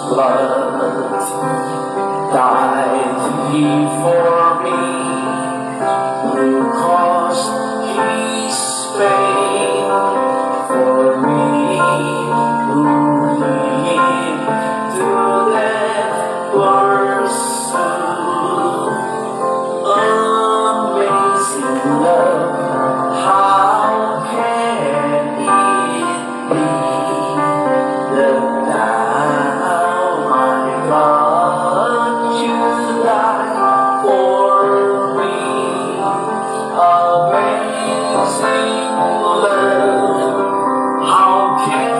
blood died he for me, who caused his pain for me, who lived through that pursue. Amazing love, how can it be that thou, my God, should die for me? Amazing love, how can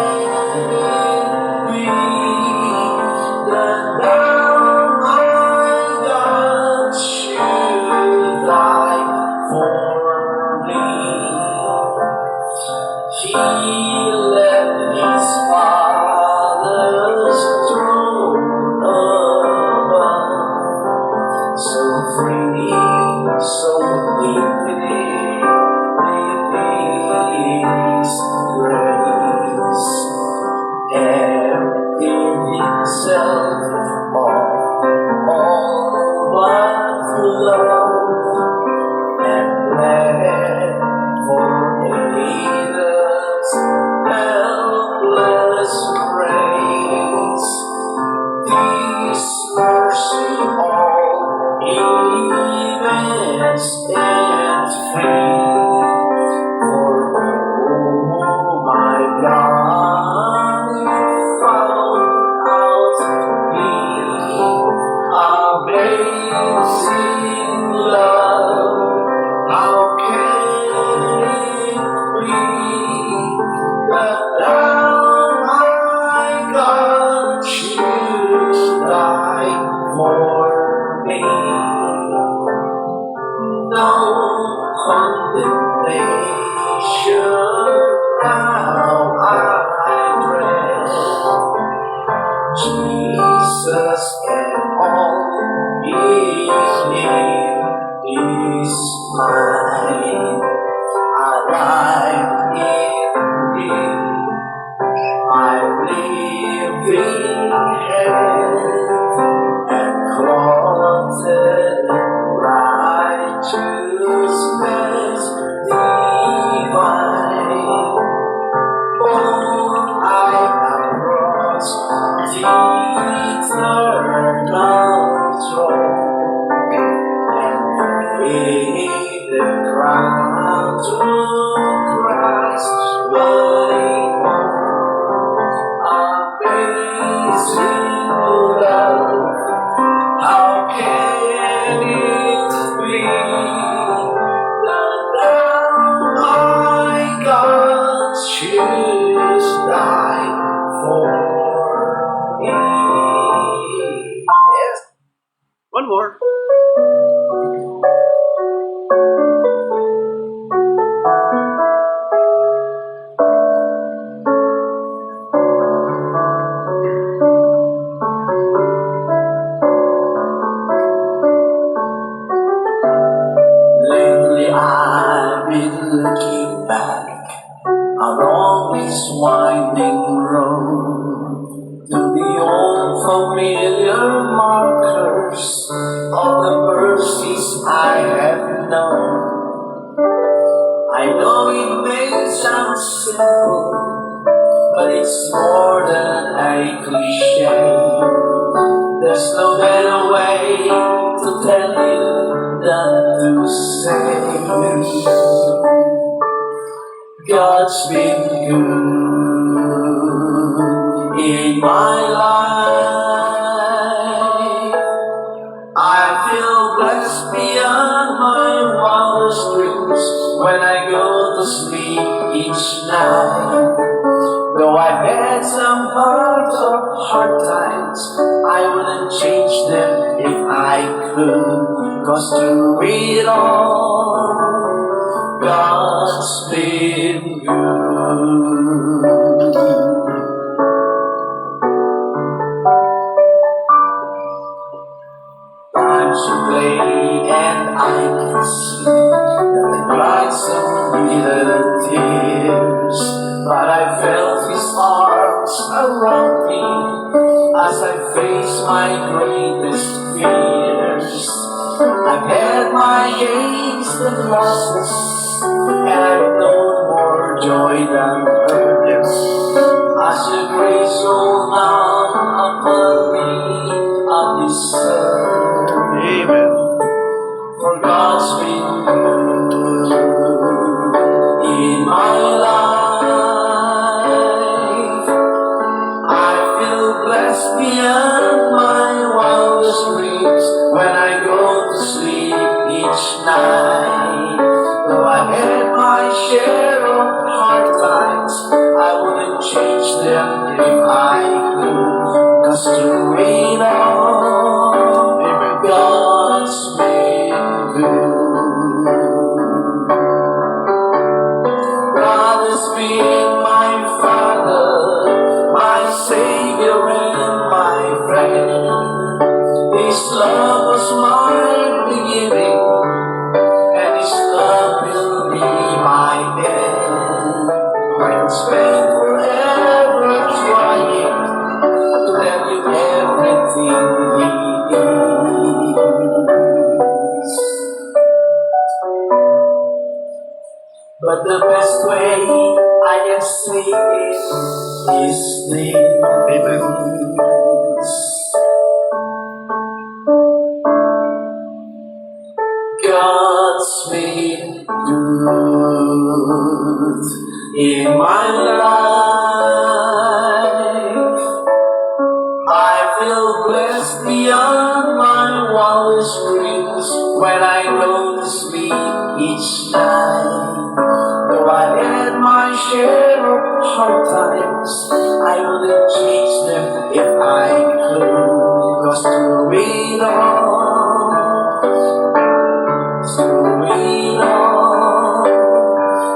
it be that thou, my God, should die for me? He left his father's throne above, so free, so infinite his grace, emptied himself of all but love, and bled for Adam's helpless race. This mercy all immense and free, for oh my God, you found out me. Amazing love, how can it be that thou, my God, should die for me? No condemnation now I dread, Jesus and all in Him is mine. Alive in Him, my living head, and clothed in righteousness divine. Oh, I am brought the eternal throne, and paid the crown to Christ my own. Amazing love, how can it be that thou, my God, should die for me? Yes. One more. Lately I've been looking back along this winding road to the old familiar markers of the mercies I have known. I know it may sound simple, but it's more than a cliche. There's no better way to tell you than to say God's been good in my life. I feel blessed beyond my wildest dreams when I go to sleep each night. Though I've had some parts of hard times, I wouldn't change them if I could, 'cause through it all, God's been good. Times you play and I can see that they cried some bitter tears, but I felt His arms around me as I faced my greatest fears. I've had my gains and losses, and I've known more joy than hurt. As your grace rolled down upon me, I deserve. Amen. For God's been good in my life. I feel blessed beyond my wildest dreams when I go to sleep each night. Though I had my share of hard times, I wouldn't change them if I could. 'Cause through it all, God's been good. God has been my Father, my Savior and my friend. His love was my beginning, and His love will be my end. I'll spend forever trying to tell you everything He is. But the best way I can say it is this. God's been good in my life. I feel blessed beyond my wildest dreams when I go to sleep each night. Though I had my share of hard times, I wouldn't change them if I could. 'Cause through it all,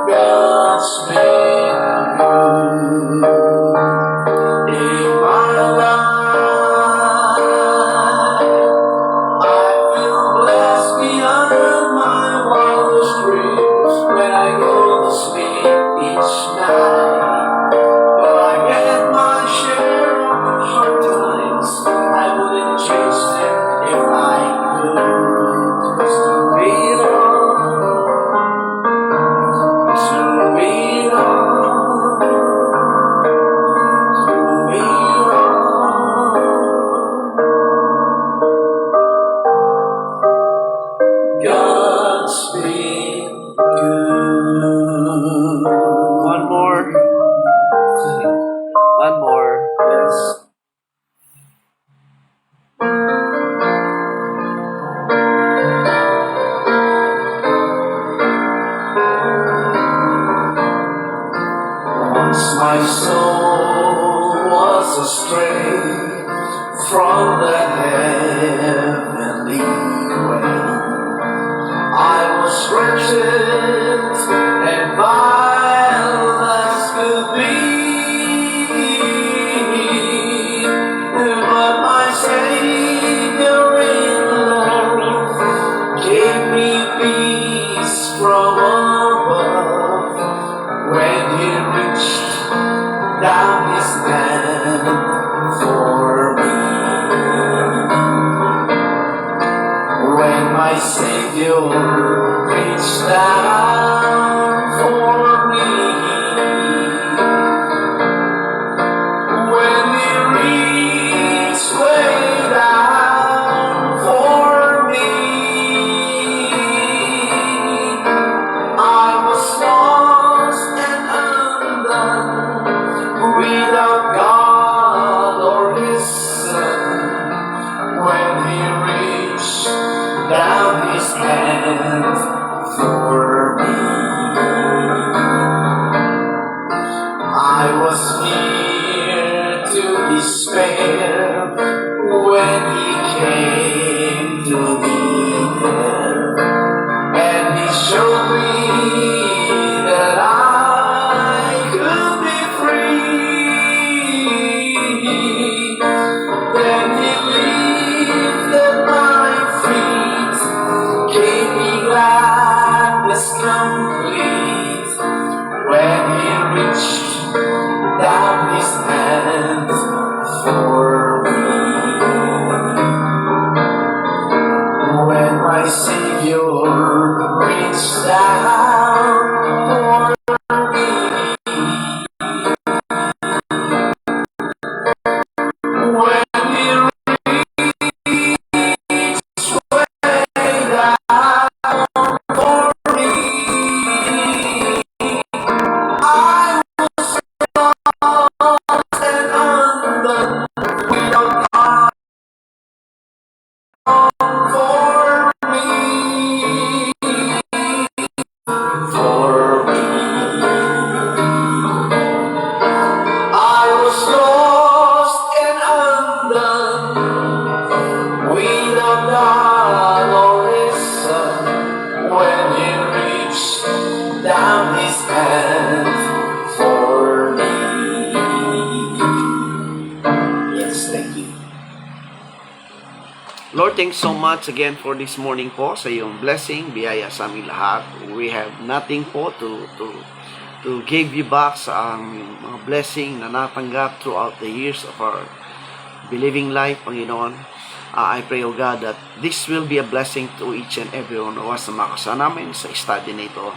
God's been good in my life. I feel blessed beyond my wildest dreams when I go to sleep each night. Though I get my share of hard times, I wouldn't change them if I could. 'Cause through it all, God's been good. One more. One more. Yes. Once my soul was astray from the heavenly way. I was wretched and vile as could be, but my Savior in love gave me peace from above when He reached down His hand for me. When my Savior reached down for me, when He reached way down for me, I was lost and undone, without God or His Son. When He reached down His hand for me, I was near to despair when He came to me there, and He showed me that I could be free. Then He lifted my feet, gave me glad my Savior reached down for me. When He reached way down for me, I was lost and undone without God for me. For me, I was lost and undone without God or His Son. When He reached down His hand for me. Yes, thank you. Lord, thanks so much again for this morning po sa iyong blessing, biyaya sa aming lahat. We have nothing po to give you back sa ang mga blessing na natanggap throughout the years of our believing life, Panginoon. I pray, O God, that this will be a blessing to each and every one of us na makasama namin sa study na ito.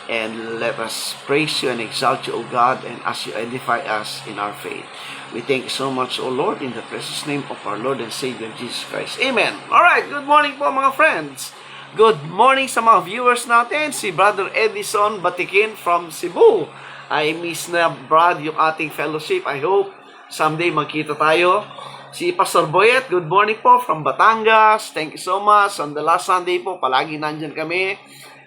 And let us praise you and exalt you, O God, and as you edify us in our faith. We thank you so much, O Lord, in the precious name of our Lord and Savior, Jesus Christ. Amen. Alright, good morning po mga friends. Good morning sa mga viewers natin. Si Brother Edison Batikin from Cebu. I miss na, Brad, yung ating fellowship. I hope someday magkita tayo. Si Pastor Boyet, good morning po from Batangas. Thank you so much. On the last Sunday po, palagi nandyan kami.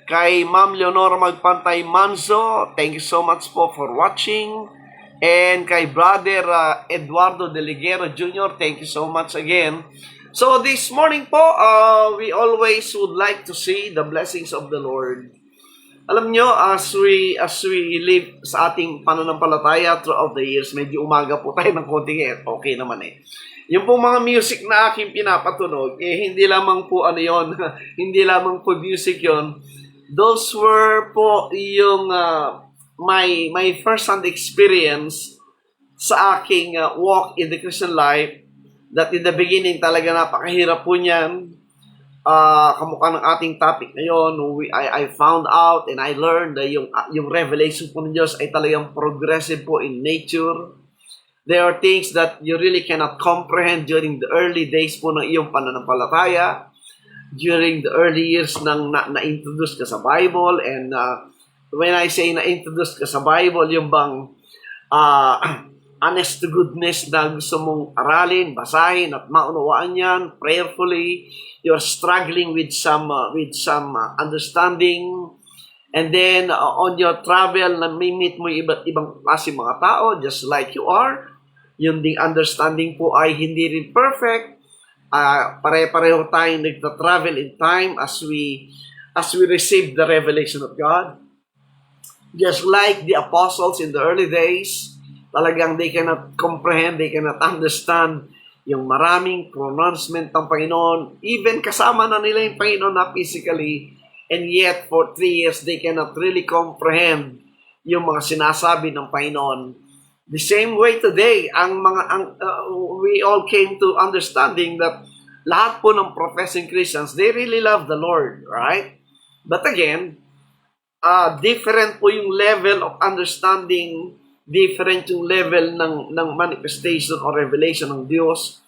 Kay Ma'am Leonora Magpantay Manzo, thank you so much po for watching. And kay Brother Eduardo De Liguero Jr., thank you so much again. So this morning po, we always would like to see the blessings of the Lord. Alam nyo, as we live sa ating pananampalataya throughout the years, medyo umaga po tayo ng konting okay naman eh. Yung pong mga music na aking pinapatunog, hindi lamang po ano yon, hindi lamang po music yon. Those were po yung my first-hand experience sa aking walk in the Christian life, that in the beginning talaga napakahirap po niyan. Kamukha ng ating topic ngayon, I found out and I learned na yung revelation po ng Diyos ay talagang progressive po in nature. There are things that you really cannot comprehend during the early days po ng iyong pananampalataya, during the early years nang na-introduce ka sa Bible. And when I say na-introduce ka sa Bible, yung bang honest to goodness na gusto mong aralin, basahin at maunawaan yan prayerfully. You're struggling with some understanding. And then on your travel, namimit mo yung ibang klase mga tao, just like you are. Yung ding understanding po ay hindi rin perfect. Pare-pareho tayong nagta-travel in time as we receive the revelation of God. Just like the apostles in the early days, talagang they cannot comprehend, they cannot understand yung maraming pronouncement ng Panginoon. Even kasama na nila yung Panginoon na physically, and yet for 3 years, they cannot really comprehend yung mga sinasabi ng Panginoon. The same way today, we all came to understanding that lahat po ng professing Christians, they really love the Lord, right? But again, different po yung level of understanding, different yung level ng manifestation or revelation ng Diyos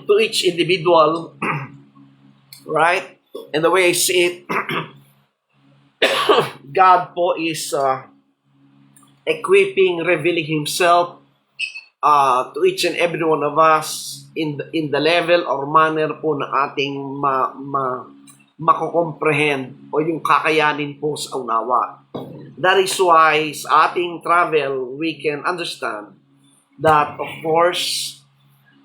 to each individual, right? And the way I see it, God po is equipping, revealing Himself to each and every one of us in the level or manner po na ating mako-comprehend o yung kakayanin po sa unawa. That is why sa ating travel, we can understand that, of course,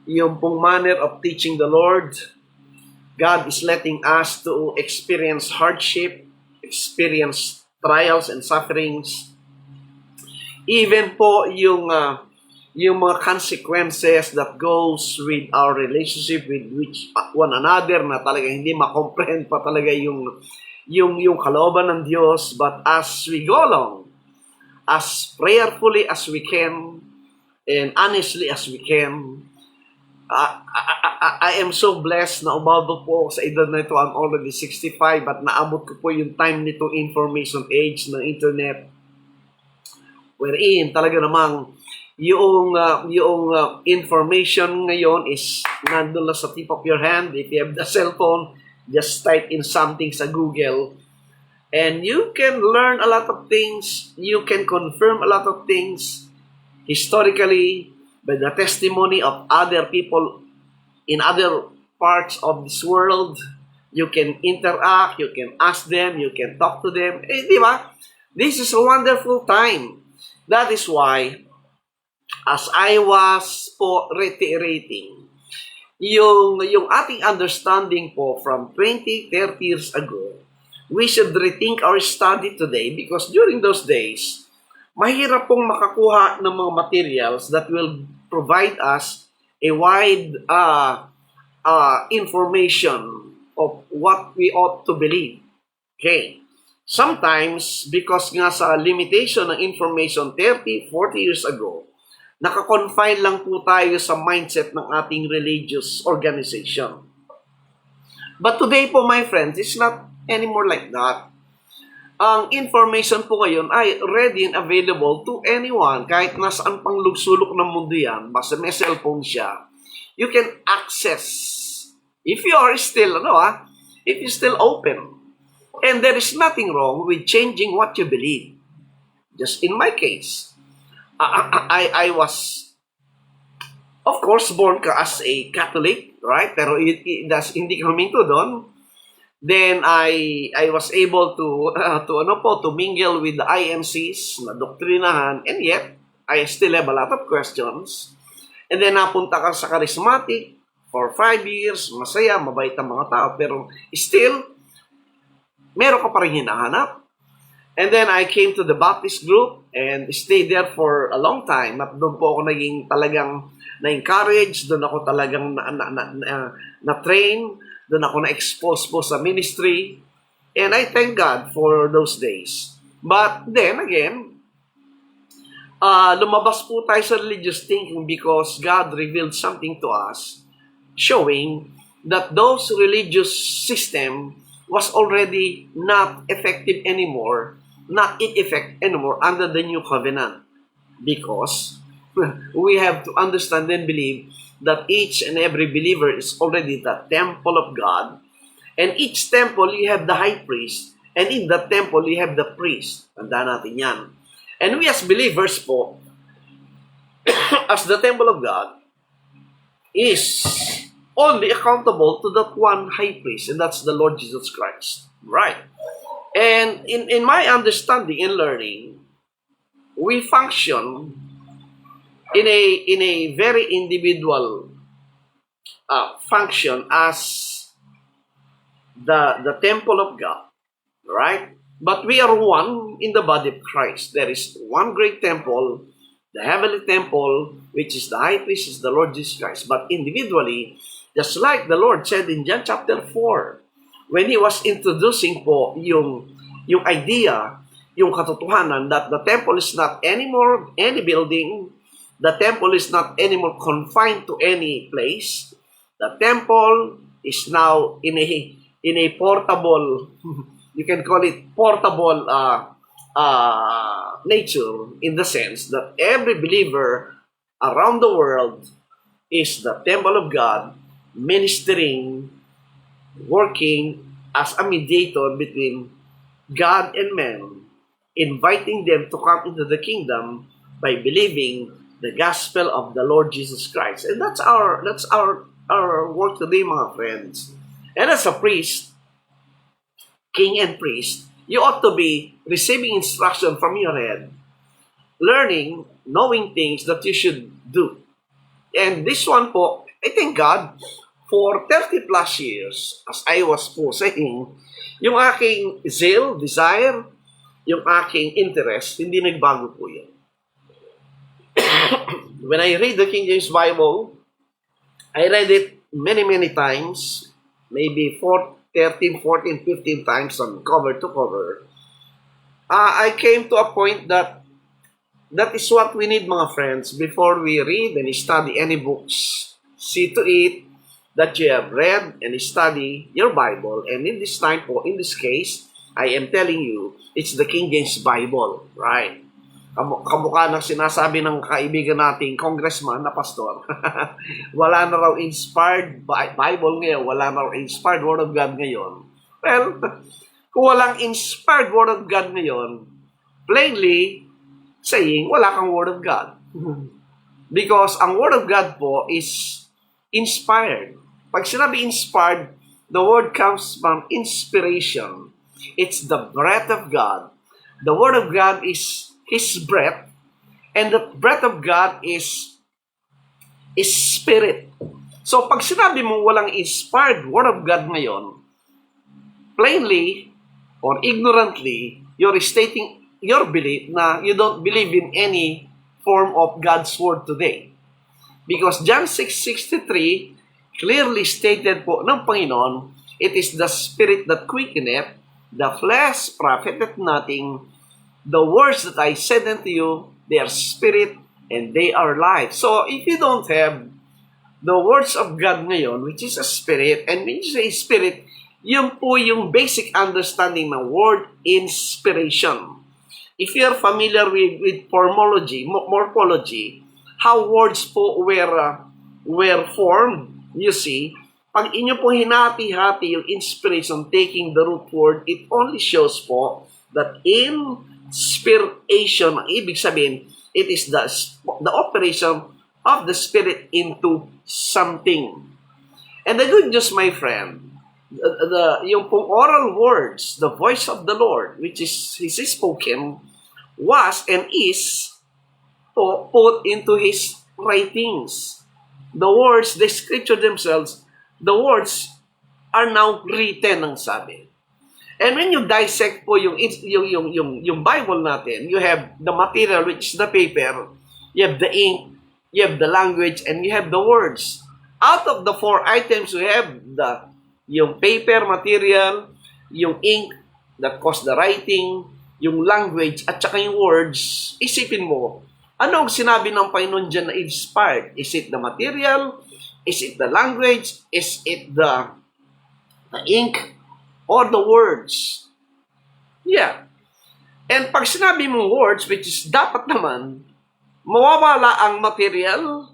yung pong manner of teaching the Lord, God is letting us to experience hardship, experience trials and sufferings. Even po yung mga consequences that goes with our relationship with one another na talaga hindi ma-comprehend pa talaga yung kalooban ng Diyos. But as we go along, as prayerfully as we can, and honestly as we can, I am so blessed na umabot po sa edad na ito. I'm already 65 at naabot ko po yung time nitong information age ng internet wherein talaga namang yung information ngayon is nandun lang sa tip of your hand. If you have the cell phone, just type in something sa Google and you can learn a lot of things. You can confirm a lot of things historically by the testimony of other people in other parts of this world. You can interact, you can ask them, you can talk to them. Di ba? This is a wonderful time. That is why, as I was po reiterating, yung ating understanding po from 20, 30 years ago, we should rethink our study today because during those days, mahirap pong makakuha ng mga materials that will provide us a wide information of what we ought to believe. Okay. Sometimes, because nga sa limitation ng information 30, 40 years ago, nakakonfine lang po tayo sa mindset ng ating religious organization. But today po, my friends, it's not anymore like that. Ang information po ngayon ay ready and available to anyone. Kahit nasaan pang lugsulok ng mundo yan, basta may cellphone siya, you can access. If you are still, if you're still open. And there is nothing wrong with changing what you believe. Just in my case, I was, of course, born as a Catholic, right? Pero hindi ka huminto doon. Then I was able to mingle with the IMCs na doktrinahan, and yet I still have a lot of questions. And then napunta ka sa charismatic for 5 years, masaya, mabait ang mga tao, pero still meron ka pa rin hinahanap. And then I came to the Baptist group and stayed there for a long time. At doon po ako naging talagang na-encourage, doon ako talagang na-train, doon ako na-expose po sa ministry. And I thank God for those days. But then again, lumabas po tayo sa religious thinking because God revealed something to us showing that those religious system was already not effective anymore, not in effect anymore under the new covenant. Because we have to understand and believe that each and every believer is already the temple of God. And each temple, you have the high priest. And in that temple, you have the priest. Tandaan natin yan. And we as believers po, as the temple of God, is only accountable to that one high priest, and that's the Lord Jesus Christ. Right. And in my understanding and learning, we function in a very individual function as the temple of God, right? But we are one in the body of Christ. There is one great temple, the heavenly temple, which is the high priest, is the Lord Jesus Christ. But individually, just like the Lord said in John chapter 4, when He was introducing po yung idea, yung katotohanan that the temple is not anymore any building, the temple is not anymore confined to any place. The temple is now in a portable, you can call it portable nature, in the sense that every believer around the world is the temple of God, ministering, working as a mediator between God and man, inviting them to come into the kingdom by believing the gospel of the Lord Jesus Christ. And that's our work today, mga friends. And as a priest, king and priest, you ought to be receiving instruction from your head, learning, knowing things that you should do. And this one po, I thank God, for 30 plus years, as I was po saying, yung aking zeal, desire, yung aking interest, hindi nagbago po yan. When I read the King James Bible, I read it many times, maybe 13, 14, 15 times on cover to cover. I came to a point that is what we need, mga friends, before we read and study any books. See to it that you have read and studied your Bible. And in this time po, in this case, I am telling you, it's the King James Bible, right? Kamukha ng sinasabi ng kaibigan nating congressman na pastor. Wala na raw inspired Bible ngayon, wala na raw inspired Word of God ngayon. Well, kung walang inspired Word of God ngayon, plainly saying, wala kang Word of God. Because ang Word of God po is inspired. Pag sinabi inspired, the word comes from inspiration. It's the breath of God. The Word of God is His breath, and the breath of God is spirit. So pag sinabi mo walang inspired Word of God ngayon, plainly or ignorantly, you're stating your belief na you don't believe in any form of God's Word today. Because John 6:63 clearly stated po ng Panginoon, it is the Spirit that quickeneth, the flesh profiteth nothing. The words that I said unto you, they are spirit and they are life. So if you don't have the words of God ngayon, which is a spirit, and when you say spirit, yun po yung basic understanding ng word inspiration. If you're familiar with morphology, how words po were formed, you see, pag inyo po hinati-hati yung inspiration taking the root word, it only shows po that inspiration, ang ibig sabihin, it is the operation of the Spirit into something. And the good news, my friend, yung pong oral words, the voice of the Lord, which is spoken, was and is put into His writings. The words, the scripture themselves, the words are now written, ang sabi. And when you dissect po yung Bible natin, you have the material, which is the paper, you have the ink, you have the language, and you have the words. Out of the 4 items, we have yung paper material, yung ink, that cause the writing, yung language, at saka yung words. Isipin mo, ano ang sinabi ng Panginoon dyan na inspired? Is it the material? Is it the language? Is it the ink? Or the words? Yeah. And pag sinabi mong words, which is dapat naman, mawawala ang material,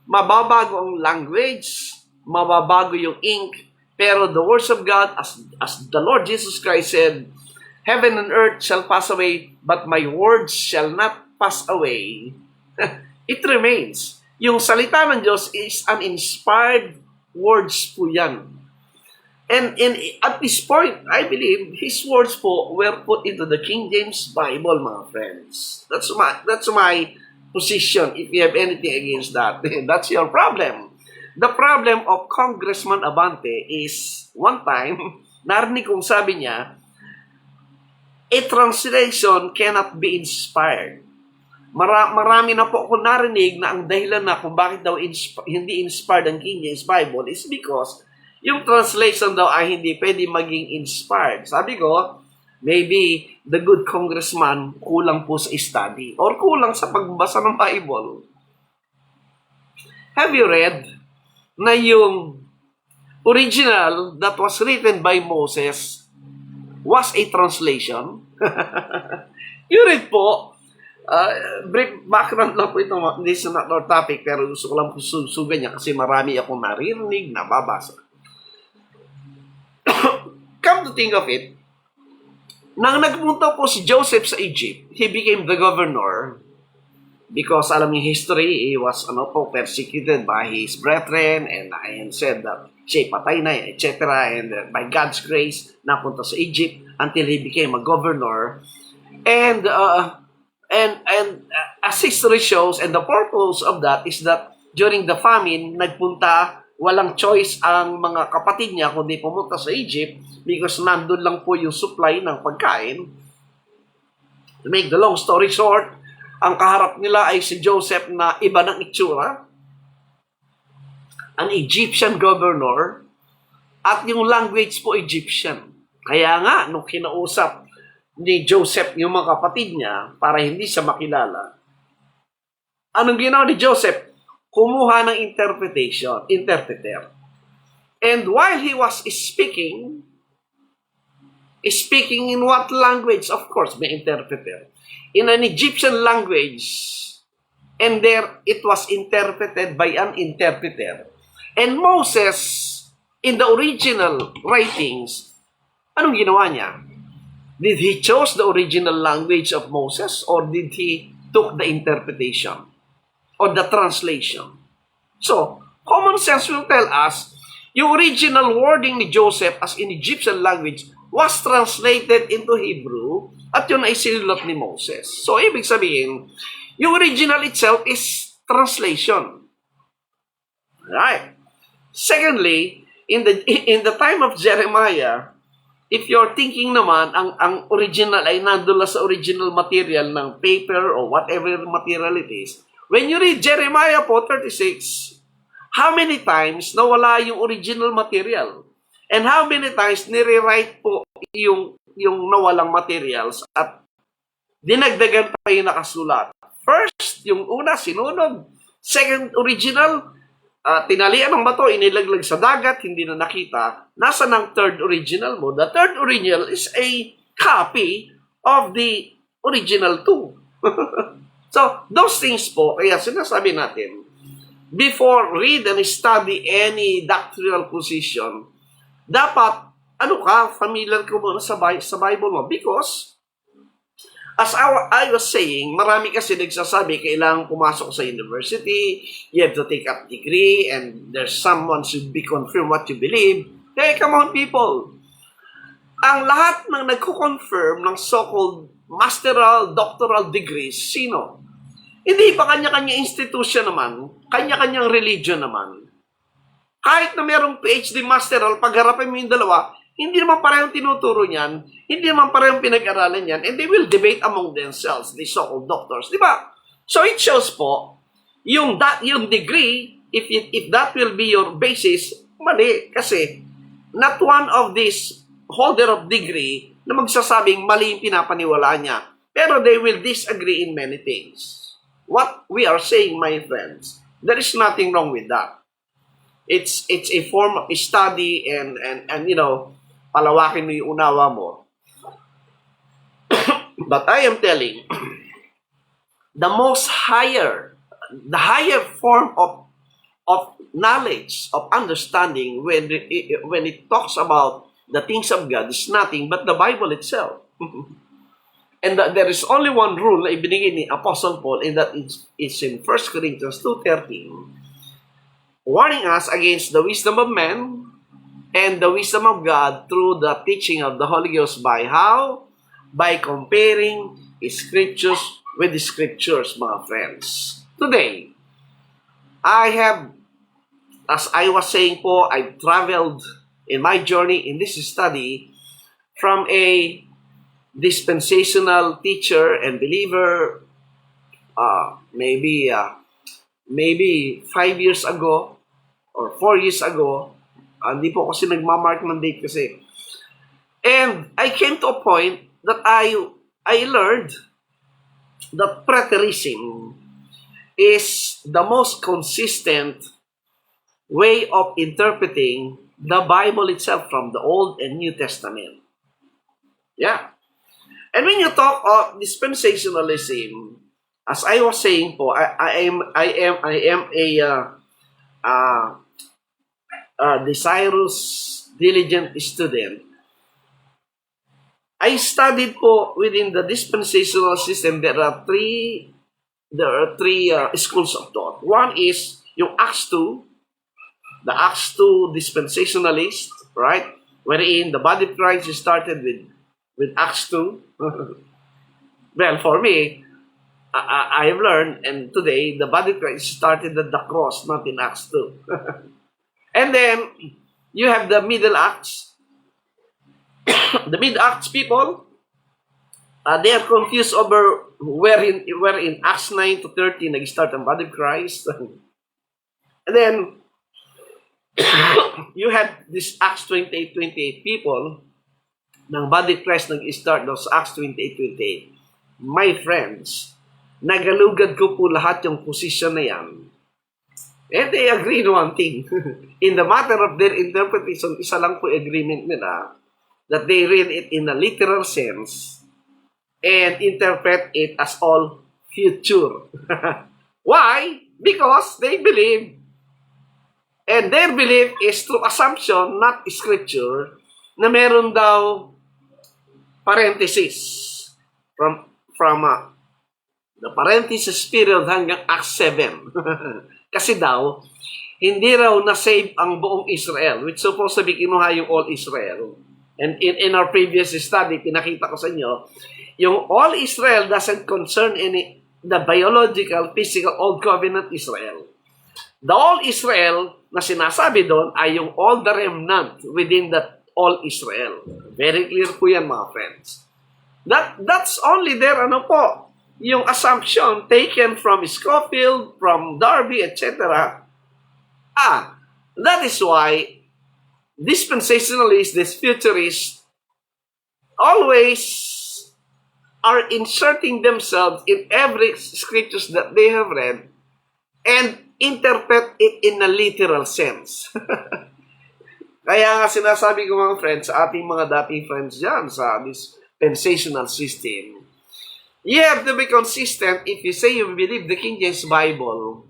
mababago ang language, mababago yung ink, pero the words of God, as the Lord Jesus Christ said, heaven and earth shall pass away, but my words shall not pass away. It remains. Yung salita ng Diyos is an inspired words po yan. And at this point, I believe, His words po were put into the King James Bible, mga friends. That's my position. If you have anything against that, that's your problem. The problem of Congressman Abante is, one time, narinig kong sabi niya, a translation cannot be inspired. Marami na po ako narinig na ang dahilan na kung bakit daw hindi inspired ang King James Bible is because yung translation daw ay hindi pwede maging inspired. Sabi ko, maybe the good congressman kulang po sa study or kulang sa pagbasa ng Bible. Have you read na yung original that was written by Moses was a translation? You read po, brief background lang po ito, this is not our topic, pero gusto ko lang po susugan niya kasi marami akong naririnig, nababasa. Come to think of it, nang nagpunta po si Joseph sa Egypt, he became the governor because alam niyo history, he was persecuted by his brethren and said that siya patay na, etc. And by God's grace, napunta sa Egypt until he became a governor. And as history shows, and the purpose of that is that during the famine, nagpunta, walang choice ang mga kapatid niya kundi pumunta sa Egypt because nandun lang po yung supply ng pagkain. To make the long story short, ang kaharap nila ay si Joseph na iba ng itsura, an Egyptian governor, at yung language po Egyptian. Kaya nga, nung kinausap ni Joseph yung mga kapatid niya para hindi siya makilala, anong ginawa ni Joseph? Kumuha ng interpreter. And while he was speaking in what language? Of course, may interpreter. In an Egyptian language, and there it was interpreted by an interpreter. And Moses, in the original writings, anong ginawa niya? Did he chose the original language of Moses, or did he took the interpretation or the translation? So, common sense will tell us, yung original wording ni Joseph as in Egyptian language was translated into Hebrew at yun ay sinulot ni Moses. So, ibig sabihin, yung original itself is translation. Right. Secondly, in the time of Jeremiah, if you're thinking naman, ang original ay nandun sa original material ng paper or whatever material it is, when you read Jeremiah 4:36, how many times nawala yung original material? And how many times nire-write po yung nawalang materials at dinagdagan pa yung nakasulat? First, yung una, sinunog. Second, original, tinalian ng bato, inilaglag sa dagat, hindi na nakita. Nasa ng third original mo? The third original is a copy of the original too. So, those things po, kaya sinasabi natin, before read and study any doctrinal position, dapat, familiar ko muna sa Bible mo. Because, as I was saying, marami kasi nagsasabi, kailangan pumasok sa university, you have to take up degree, and there's someone should be confirm what you believe. Hey, come on people! Ang lahat ng nagko-confirm ng so-called masteral, doctoral degrees, sino? Hindi pa kanya-kanya institution naman, kanya-kanyang religion naman. Kahit na merong PhD masteral, pagharapin mo yung dalawa, hindi naman parehong tinuturo niyan, hindi naman parehong pinag-aralan yan, and they will debate among themselves, the so-called doctors. Di ba? So it shows po, yung degree, if that will be your basis, mali. Kasi, not one of these holder of degree na magsasabing mali yung pinapaniwalaan niya. Pero they will disagree in many things. What we are saying, my friends, there is nothing wrong with that. It's a form of study and palawakin mo yung unawa mo. But I am telling, the higher form of knowledge, of understanding, when it talks about the things of God, is nothing but the Bible itself. And there is only one rule na ibinigay ni Apostle Paul, and that it's in 1 Corinthians 2:13, warning us against the wisdom of men and the wisdom of God through the teaching of the Holy Ghost. By how? By comparing scriptures with the scriptures, mga friends. Today, as I was saying po, I traveled in my journey in this study from a dispensational teacher and believer maybe 5 years ago or 4 years ago. Hindi po kasi nagmamark ng date kasi. And I came to a point that I learned that preterism is the most consistent way of interpreting the Bible itself from the Old and New Testament. Yeah. And when you talk of dispensationalism, as I was saying po, I am a desirous, diligent student. I studied po within the dispensational system. There are three schools of thought. One is yung Acts 2, the Acts 2 dispensationalist, right? Wherein the body of Christ started with Acts 2. Well, for me, I have learned, and today, the body of Christ started at the cross, not in Acts 2. And then, you have the Middle Acts. The Middle Acts people, they are confused over where in Acts 9 to 13 nag-start ang body of Christ. And then, you have this Acts 28:28 people, ng body of Christ nag-start sa Acts 28:28. My friends, nagalugad ko po lahat yung position na yan. And they agree in one thing. In the matter of their interpretation, isa lang po agreement nila that they read it in a literal sense and interpret it as all future. Why? Because they believe, and their belief is through assumption, not scripture, na meron daw parenthesis from the parenthesis period hanggang Acts 7. Kasi daw, hindi raw na-save ang buong Israel, which supposed to be kinuha yung all Israel. And in our previous study, pinakita ko sa inyo, yung all Israel doesn't concern the biological, physical, old covenant Israel. The all Israel na sinasabi doon ay yung all the remnant within that all Israel. Very clear po yan, mga friends. That's only their yung assumption taken from Scofield, from Darby, etc. That is why dispensationalists, these futurists, always are inserting themselves in every scriptures that they have read and interpret it in a literal sense. Kaya nga sinasabi ko, mga friends, sa ating mga dating friends dyan sa dispensational system, you have to be consistent. If you say you believe the King James Bible,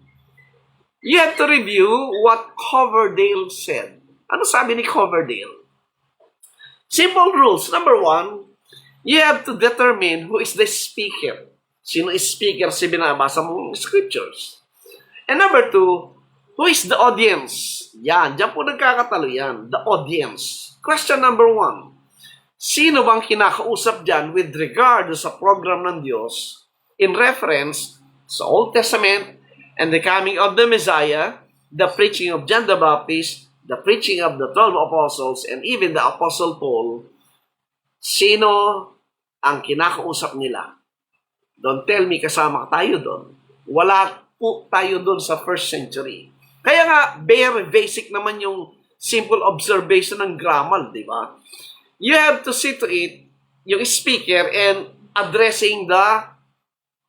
you have to review what Coverdale said. Ano sabi ni Coverdale? Simple rules. Number 1, you have to determine who is the speaker. Sino is speaker si binabasa mong scriptures. And number 2, who is the audience? Yan, dyan po nagkakatalo yan. The audience. Question number 1. Sino bang kinakausap dyan with regard sa program ng Diyos in reference sa Old Testament and the coming of the Messiah, the preaching of John the Baptist, the preaching of the 12 apostles, and even the Apostle Paul? Sino ang kinakausap nila? Don't tell me kasama tayo doon. Wala po tayo doon sa first century. Kaya nga, very basic naman yung simple observation ng grammar, di ba? You have to see to it, yung speaker, and addressing the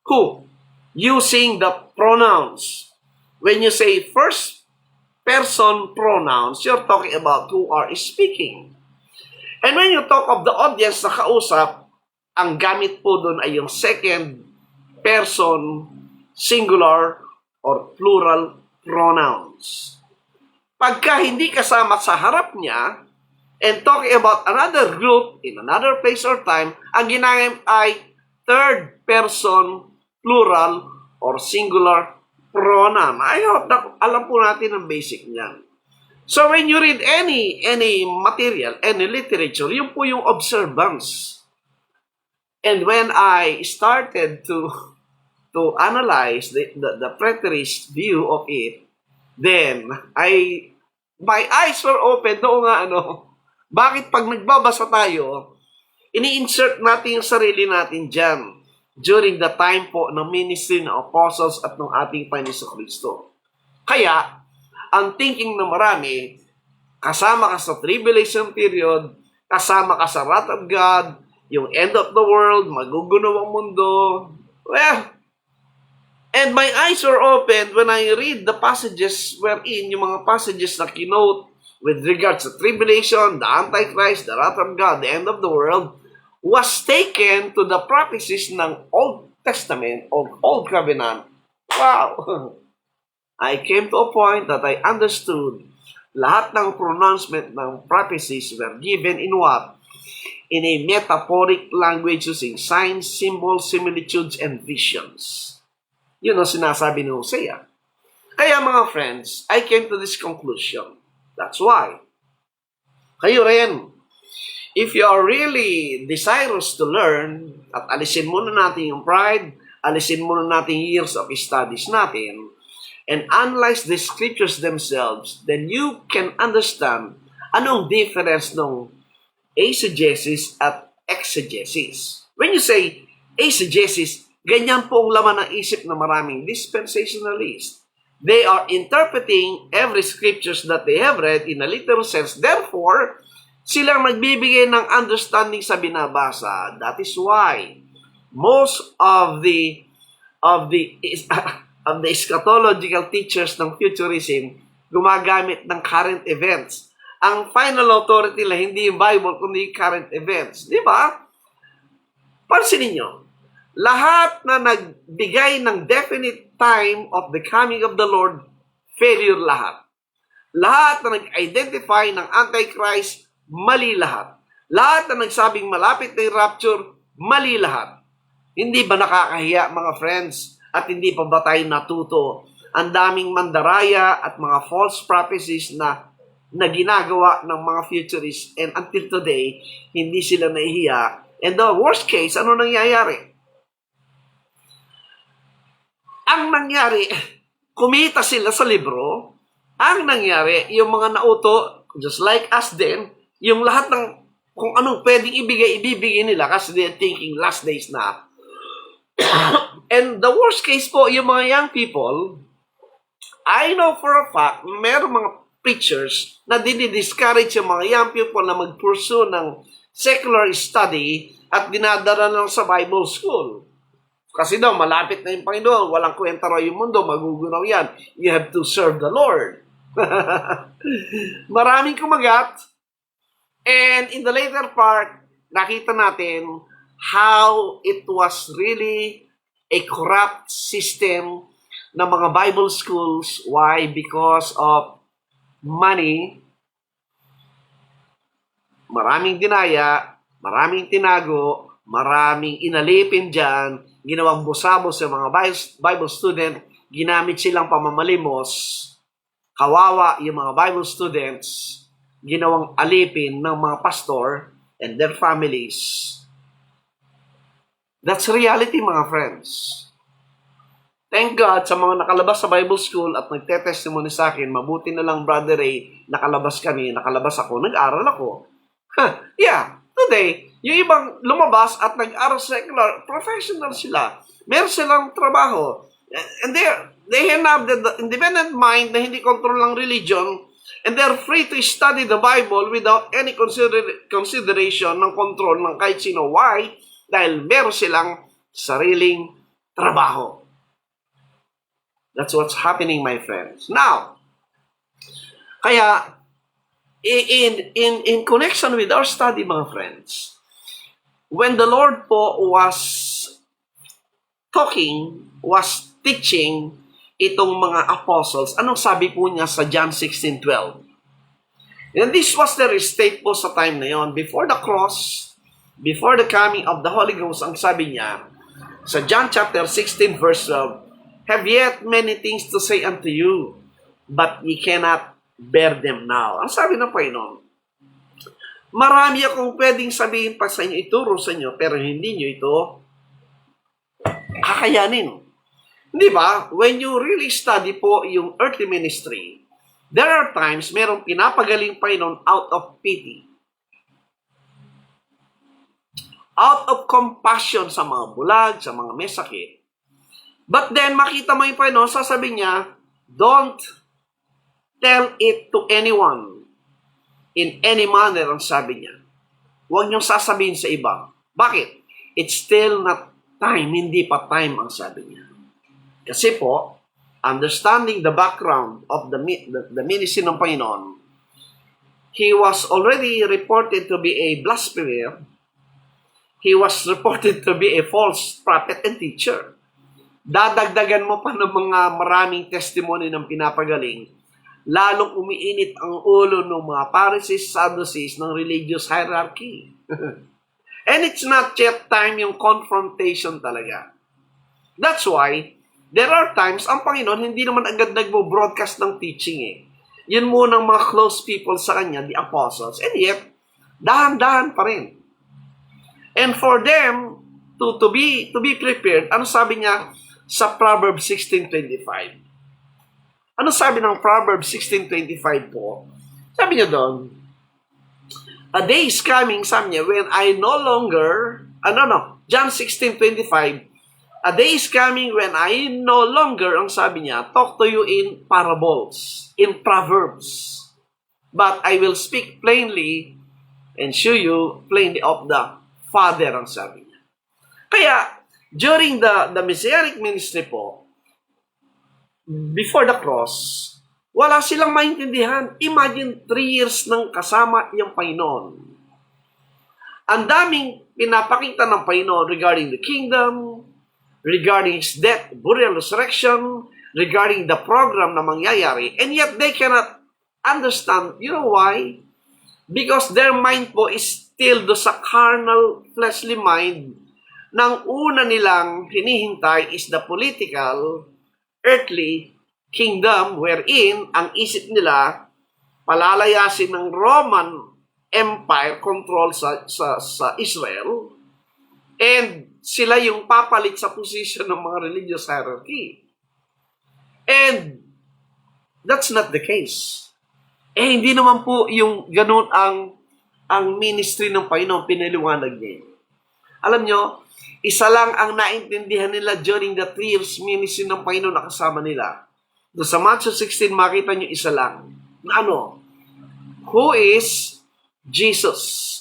who, using the pronouns. When you say first person pronouns, you're talking about who are speaking. And when you talk of the audience na kausap, ang gamit po doon ay yung second person singular or plural pronouns. Pagka hindi kasama sa harap niya, and talking about another group in another place or time, ang ginamit ay third person plural or singular pronoun. I hope na alam po natin ang basic niyan. So when you read any material, any literature, yun po yung observance. And when I started to analyze the preterist view of it, then my eyes were open. Doon nga bakit pag nagbabasa tayo, ini-insert natin yung sarili natin dyan during the time po ng ministry ng apostles at ng ating Panginoon Kristo. Kaya, ang thinking ng marami, kasama ka sa tribulation period, kasama ka sa wrath of God, yung end of the world, magugunaw ang mundo. Well, and my eyes were opened when I read the passages wherein, yung mga passages na kinote with regards to tribulation, the Antichrist, the wrath of God, the end of the world, was taken to the prophecies ng Old Testament, of Old Covenant. Wow! I came to a point that I understood lahat ng pronouncement ng prophecies were given in what? In a metaphoric language using signs, symbols, similitudes, and visions. Yun ang sinasabi ni Hosea. Kaya mga friends, I came to this conclusion. That's why. Kayo rin, if you are really desirous to learn, at alisin muna natin yung pride, alisin muna natin years of studies natin, and analyze the scriptures themselves, then you can understand anong difference ng eisegesis at exegesis. When you say eisegesis, ganyan po ang laman ng isip ng maraming dispensationalists. They are interpreting every scriptures that they have read in a literal sense. Therefore, silang nagbibigay ng understanding sa binabasa. That is why most of the of the eschatological teachers ng futurism gumagamit ng current events. Ang final authority la hindi yung Bible, kundi current events. Di ba? Pansinin nyo, lahat na nagbigay ng definite time of the coming of the Lord, failure lahat. Lahat na nag-identify ng Antichrist, mali lahat. Lahat na nagsabing malapit na yung rapture, mali lahat. Hindi ba nakakahiya, mga friends? At hindi pa ba tayo natuto? Ang daming mandaraya at mga false prophecies na ginagawa ng mga futurists, and until today, hindi sila nahihiya. And the worst case, ano nangyayari? Ang nangyari, kumita sila sa libro. Ang nangyari, yung mga nauto, just like us din, yung lahat ng kung anong pwedeng ibigay nila kasi they're thinking last days na. And the worst case po, yung mga young people, I know for a fact, meron mga preachers na dinidiscourage yung mga young people na mag-pursue ng secular study at dinadala lang sa Bible school. Kasi daw, malapit na yung Panginoon, walang kwenta raw yung mundo, magugunaw yan. You have to serve the Lord. Maraming kumagat. And in the later part, nakita natin how it was really a corrupt system ng mga Bible schools. Why? Because of money. Maraming dinaya, maraming tinago, maraming inalipin dyan, ginawang busabo sa mga Bible student, ginamit silang pamamalimos, kawawa yung mga Bible students, ginawang alipin ng mga pastor and their families. That's reality, mga friends. Thank God sa mga nakalabas sa Bible school at nagte-testimony sa akin, mabuti na lang, Brother Ray, nakalabas kami, nakalabas ako, nag-aral ako. Yeah, today, yung ibang lumabas at nag-aral secular, professional sila. Meron silang trabaho. And they have the independent mind na hindi control ng religion, and they're free to study the Bible without any consideration ng control ng kahit sino. Why? Dahil meron silang sariling trabaho. That's what's happening, my friends. Now, kaya, in connection with our study, mga friends, when the Lord po was teaching itong mga apostles, anong sabi po niya sa John 16:12? And this was their state po sa time na yon, before the cross, before the coming of the Holy Ghost. Ang sabi niya, sa John chapter 16 verse 12, have yet many things to say unto you, but ye cannot bear them now. Ang sabi ng Panginoon, marami akong pwedeng sabihin pa sa inyo, ituro sa inyo, pero hindi nyo ito kakayanin. Di ba? When you really study po yung earthly ministry, there are times merong pinapagaling Panginoon out of pity, out of compassion sa mga bulag, sa mga may sakit. But then, makita mo yung Panginoon, sasabihin niya, don't tell it to anyone in any manner, ang sabi niya. Huwag niyong sasabihin sa iba. Bakit? It's still not time, hindi pa time, ang sabi niya. Kasi po, understanding the background of the ministry ng Panginoon, he was already reported to be a blasphemer. He was reported to be a false prophet and teacher. Dadagdagan mo pa ng mga maraming testimony ng pinapagaling, lalong umiinit ang ulo ng mga Pharisees, Sadducees ng religious hierarchy. And it's not yet time yung confrontation talaga. That's why, there are times, ang Panginoon hindi naman agad nagbo-broadcast ng teaching eh. Yun muna ang mga close people sa Kanya, the apostles. And yet, dahan-dahan pa rin. And for them, to be prepared, ano sabi niya sa Proverbs 16:25? Ano sabi ng Proverbs 16:25 po? Sabi niya doon, a day is coming, sabi niya, when I no longer, John 16:25, a day is coming when I no longer, ang sabi niya, talk to you in parables, in proverbs, but I will speak plainly and show you plainly of the Father, ang sabi niya. Kaya, during the Messianic ministry po, before the cross, wala silang maintindihan. Imagine 3 years nang kasama yung Panginoon. Ang daming pinapakita ng Panginoon regarding the kingdom, regarding His death, burial, resurrection, regarding the program na mangyayari, and yet they cannot understand. You know why? Because their mind po is still do sa carnal, fleshly mind. Nang una nilang hinihintay is the political, earthly kingdom wherein ang isip nila palalayasin ng Roman Empire control sa Israel, and sila yung papalit sa position ng mga religious hierarchy. And that's not the case. Hindi naman po yung ganun ang ministry ng Panginoon, pinaliwanag niya. Alam nyo, isa lang ang naintindihan nila during the 3 years ministry ng Panginoon na kasama nila. Doon sa Matthew 16, makita nyo isa lang. Na ano? Who is Jesus?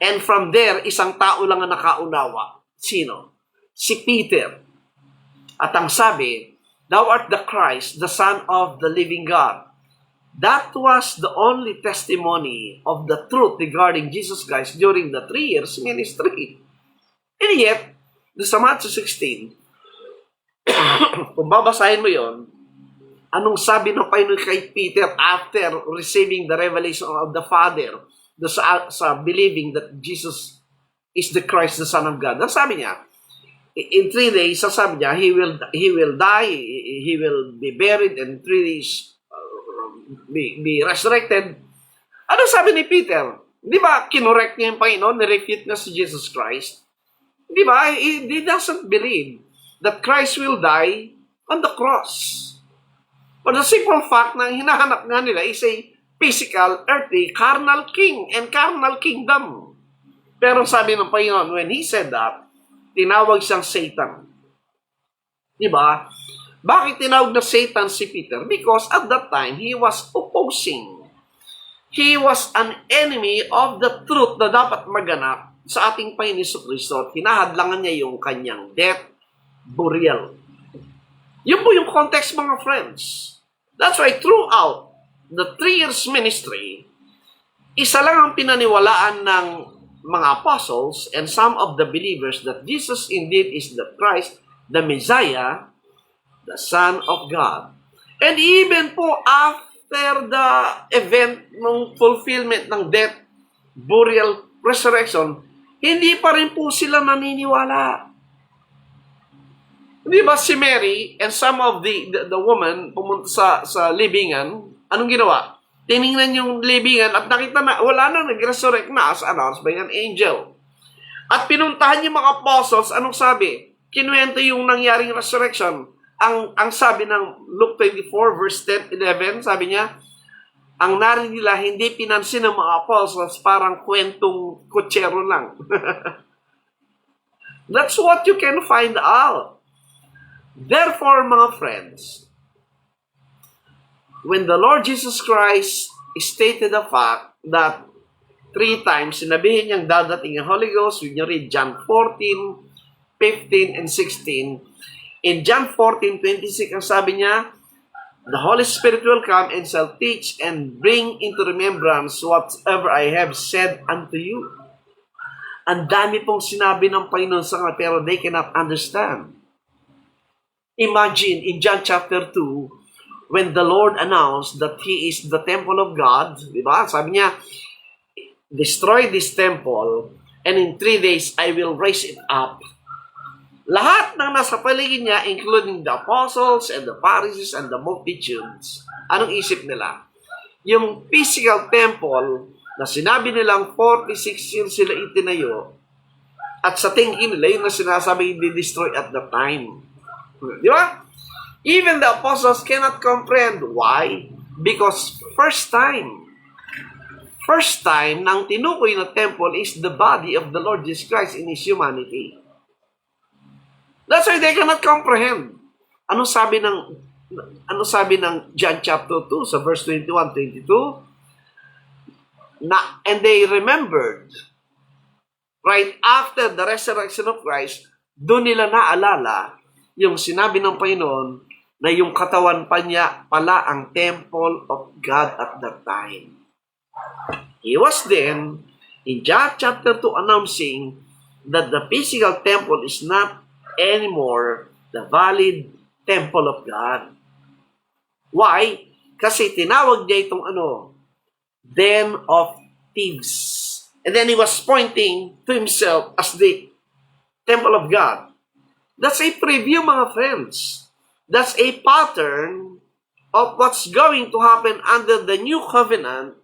And from there, isang tao lang ang nakaunawa. Sino? Si Peter. At ang sabi, "Thou art the Christ, the Son of the living God." That was the only testimony of the truth regarding Jesus Christ during the 3 years ministry. And yet, sa Matthew 16, kung babasahin mo yon, anong sabi ng Panginoon kay Peter after receiving the revelation of the Father, sa believing that Jesus is the Christ, the Son of God? Ang sabi niya, in 3 days, sasabi niya, he will die, he will be buried, and 3 days be resurrected. Ano sabi ni Peter? Di ba, kinorek niya yung Panginoon, nirefute niya si Jesus Christ? Di ba, he doesn't believe that Christ will die on the cross. For the simple fact na hinahanap nga nila is a physical, earthly, carnal king and carnal kingdom. Pero sabi ng Panginoon, when He said that, tinawag siyang Satan. Di ba? Bakit tinawag na Satan si Peter? Because at that time, he was opposing. He was an enemy of the truth na dapat maganap sa ating Panginoon Jesucristo. Hinahadlangan niya yung kanyang death, burial. Yun po yung context, mga friends. That's why throughout the 3 years ministry, isa lang ang pinaniwalaan ng mga apostles and some of the believers that Jesus indeed is the Christ, the Messiah, the Son of God. And even po after the event ng fulfillment ng death, burial, resurrection, hindi pa rin po sila naniniwala. Di ba si Mary and some of the woman pumunta sa libingan, anong ginawa? Tiningnan yung libingan at nakita na wala na, nag-resurrect na as announced by an angel. At pinuntahan yung mga apostles, anong sabi? Kinuwento yung nangyaring resurrection. Ang sabi ng Luke 24 verse 10, 11, sabi niya, ang narinig nila hindi pinansin ng mga apostles, parang kwentong kutsero lang. That's what you can find out. Therefore, mga friends, when the Lord Jesus Christ stated the fact that 3 times, sinabihin niyang dadating ang Holy Ghost, when you read John 14, 15, and 16, in John 14:26, ang sabi niya, the Holy Spirit will come and shall teach and bring into remembrance whatever I have said unto you. Ang dami pong sinabi ng Panginoon sa kanila, pero they cannot understand. Imagine in John chapter 2, when the Lord announced that He is the temple of God, di ba? Sabi niya, destroy this temple, and in 3 days I will raise it up. Lahat ng nasa paligid niya, including the apostles and the Pharisees and the multitudes, anong isip nila? Yung physical temple na sinabi nilang 46 years sila itinayo, at sa tingin nila, yung na sinasabi i-destroy at the time. Di ba? Even the apostles cannot comprehend. Why? Because first time nang tinukoy na temple is the body of the Lord Jesus Christ in His humanity. That's why they cannot comprehend. Ano sabi ng John chapter 2 sa verse 21-22? And they remembered, right after the resurrection of Christ, doon nila naalala yung sinabi ng Panginoon na yung katawan pa niya pala ang temple of God at that time. He was then, in John chapter 2, announcing that the physical temple is not anymore the valid temple of God. Why? Kasi tinawag niya itong den of thieves. And then he was pointing to himself as the temple of God. That's a preview, mga friends. That's a pattern of what's going to happen under the new covenant.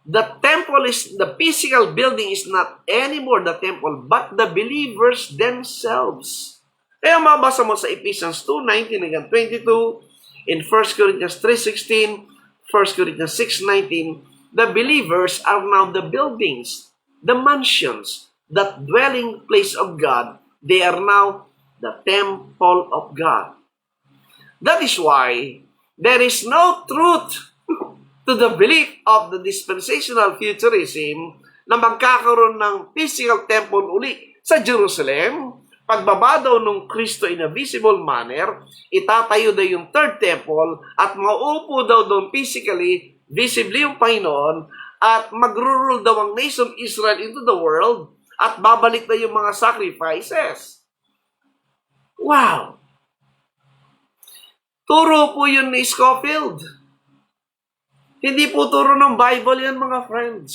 The temple is, the physical building is not anymore the temple, but the believers themselves. Kaya mabasa mo sa Ephesians 2:19 hanggang 22, in 1 Corinthians 3:16, 1 Corinthians 6:19, the believers are now the buildings, the mansions, that dwelling place of God. They are now the temple of God. That is why there is no truth to the belief of the dispensational futurism na magkakaroon ng physical temple uli sa Jerusalem. Pagbaba daw ng Kristo in a visible manner, itatayo daw yung third temple at mauupo daw doon physically, visibly yung Panginoon, at mag-rule daw ang nation Israel into the world at babalik na yung mga sacrifices. Wow! Turo po yun ni Scofield. Hindi po turo ng Bible yan, mga friends.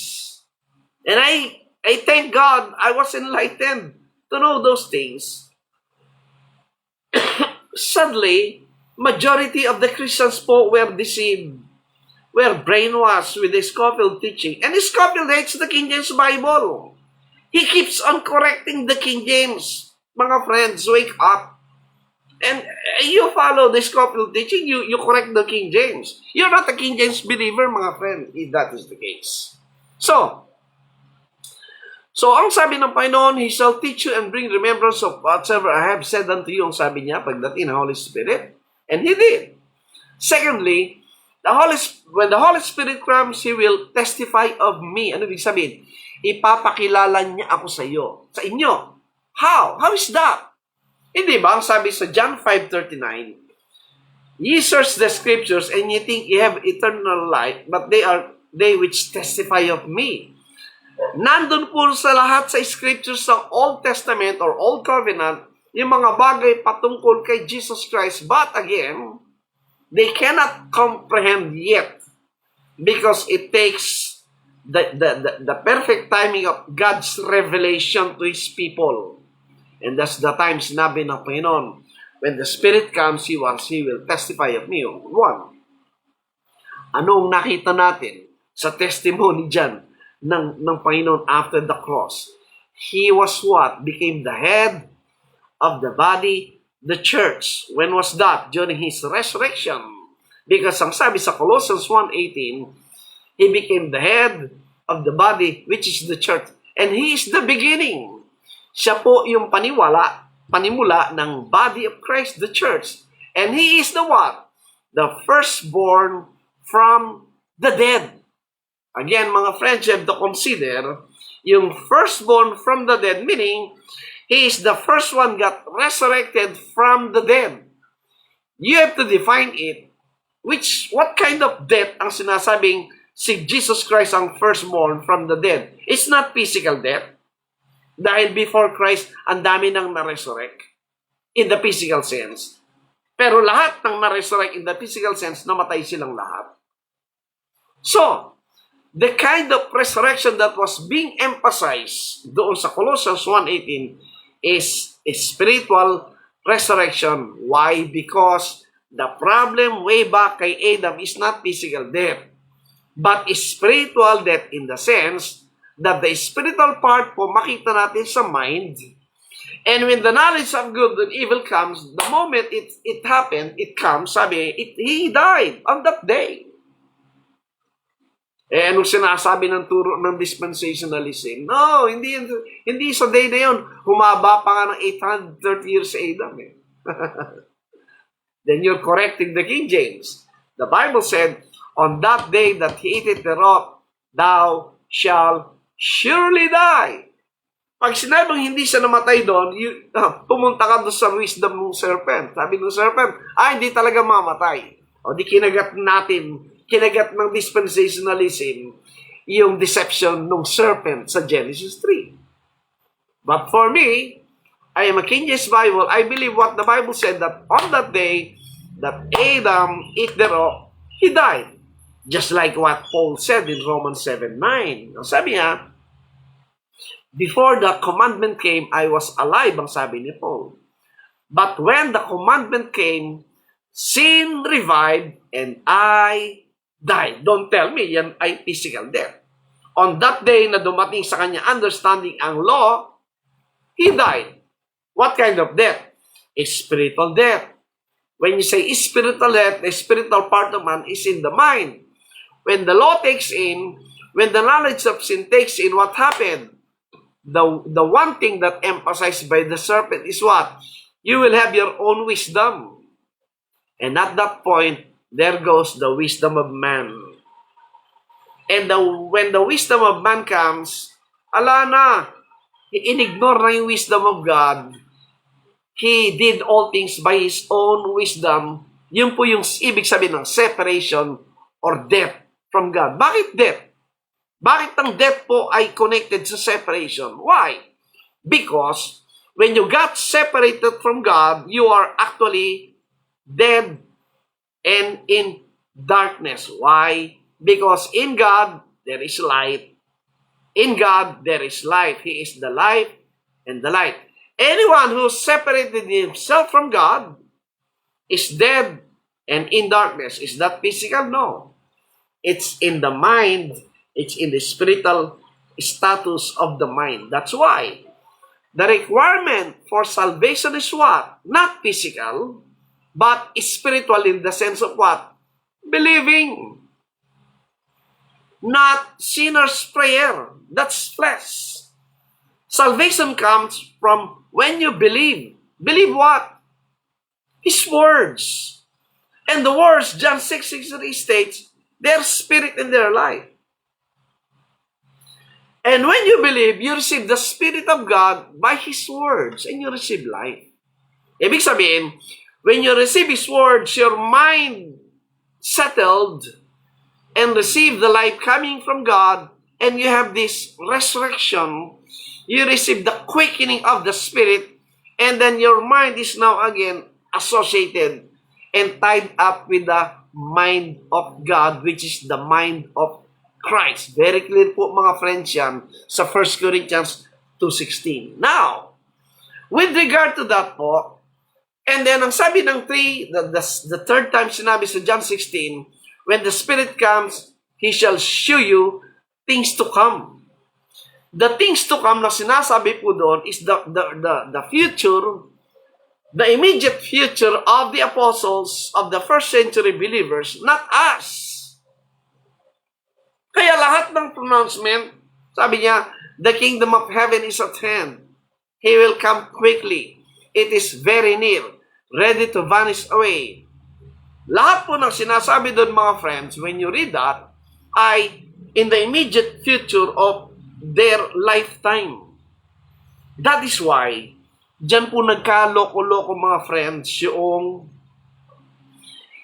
And I thank God I was enlightened to know those things. Sadly, majority of the Christians po were deceived, were brainwashed with the Scofield teaching. And Scofield hates the King James Bible. He keeps on correcting the King James. Mga friends, wake up. And you follow the Scofield teaching, you correct the King James. You're not a King James believer, mga friend, if that is the case. So ang sabi ng Panginoon, He shall teach you and bring remembrance of whatsoever I have said unto you, ang sabi niya, pagdating ng Holy Spirit. And He did. Secondly, when the Holy Spirit comes, He will testify of me. Ano ibig sabihin? Ipapakilala niya ako sa iyo, sa inyo. How? How is that? Hindi ba, ang sabi sa John 5:39, ye search the scriptures and ye think ye have eternal life, but they are they which testify of me. Nandun po sa lahat sa scriptures sa Old Testament or Old Covenant, yung mga bagay patungkol kay Jesus Christ. But again, they cannot comprehend yet because it takes the perfect timing of God's revelation to His people. And that's the time sinabi ng Panginoon, when the Spirit comes, He will testify of me. One, anong nakita natin sa testimony dyan ng Panginoon after the cross? He was what? Became the head of the body, the church. When was that? During His resurrection. Because ang sabi sa Colossians 1:18, He became the head of the body, which is the church. And He is the beginning. Siya po yung panimula ng body of Christ, the church. And He is the what? The firstborn from the dead. Again, mga friends, you have to consider yung firstborn from the dead, meaning He is the first one got resurrected from the dead. You have to define it. What kind of death ang sinasabing si Jesus Christ ang firstborn from the dead? It's not physical death. Dahil before Christ, ang dami nang na-resurrect in the physical sense. Pero lahat ng na-resurrect in the physical sense, namatay silang lahat. So, the kind of resurrection that was being emphasized doon sa Colossians 1:18 is a spiritual resurrection. Why? Because the problem way back kay Adam is not physical death, but is spiritual death in the sense that the spiritual part po makita natin sa mind. And when the knowledge of good and evil comes, the moment it happened, it comes, he died on that day. Eh, anong sinasabi ng turo ng dispensationalism? No, hindi sa day na yun. Humaba pa nga ng 830 years sa Adam. Then you're correcting the King James. The Bible said, on that day that he eateth thereof, thou shalt surely die. Pag sinabing hindi siya namatay doon, pumunta ka doon sa wisdom ng serpent. Sabi ng serpent, hindi talaga mamatay. O di kinagat ng dispensationalism, yung deception ng serpent sa Genesis 3. But for me, I am a King James Bible, I believe what the Bible said that on that day, that Adam ate thereof, he died. Just like what Paul said in Romans 7:9. Sabi niya, before the commandment came, I was alive, ang sabi ni Paul. But when the commandment came, sin revived and I died. Don't tell me, yan ay physical death. On that day na dumating sa kanya understanding ang law, he died. What kind of death? A spiritual death. When you say spiritual death, the spiritual part of man is in the mind. When the law takes in, when the knowledge of sin takes in, what happened? The one thing that emphasized by the serpent is what? You will have your own wisdom. And at that point, there goes the wisdom of man. And when the wisdom of man comes, ala na, inignore na yung wisdom of God. He did all things by His own wisdom. Yun po yung ibig sabihin ng separation or death from God. Bakit death? Bakit ang death po ay connected sa separation? Why? Because when you got separated from God, you are actually dead and in darkness. Why? Because in God, there is light. In God, there is life. He is the life and the light. Anyone who separated himself from God is dead and in darkness. Is that physical? No. It's in the mind. It's in the spiritual status of the mind. That's why the requirement for salvation is what? Not physical, but spiritual in the sense of what? Believing. Not sinner's prayer. That's flesh. Salvation comes from when you believe. Believe what? His words. And the words, John 6:63 states, their spirit in their life. And when you believe, you receive the Spirit of God by His words and you receive life. Ibig sabihin, when you receive His words, your mind settled and receive the life coming from God, and you have this resurrection, you receive the quickening of the Spirit, and then your mind is now again associated and tied up with the mind of God, which is the mind of Christ. Very clear po mga friends yan sa 1 Corinthians 2:16. Now, with regard to that po, and then ang sabi ng the third time sinabi sa John 16, when the Spirit comes, He shall show you things to come. The things to come na sinasabi po doon is the future, the immediate future of the apostles of the first century believers, not us. Kaya lahat ng pronouncement, sabi niya, the kingdom of heaven is at hand. He will come quickly. It is very near, ready to vanish away. Lahat po ng sinasabi doon mga friends, when you read that, ay in the immediate future of their lifetime. That is why, dyan po nagkaloko-loko mga friends, yung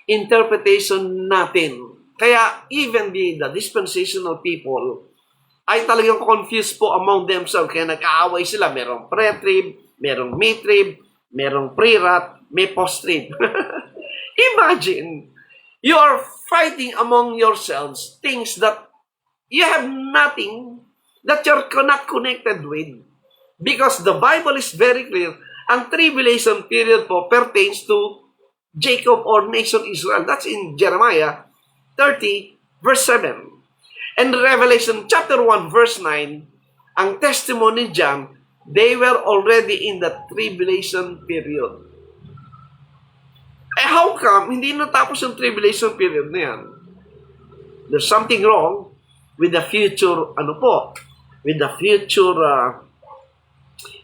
interpretation natin. Kaya even the dispensational people ay talagang confused po among themselves. Kaya nag-aaway sila. Merong pre-trib, merong mid-trib, merong pre-rat, may post-trib. Imagine, you are fighting among yourselves things that you have nothing, that you're not connected with. Because the Bible is very clear, ang tribulation period po pertains to Jacob or nation Israel. That's in Jeremiah 30, verse 7. And Revelation chapter 1, verse 9, ang testimony dyan, they were already in the tribulation period. How come hindi natapos yung tribulation period na yan? There's something wrong with the future, with the future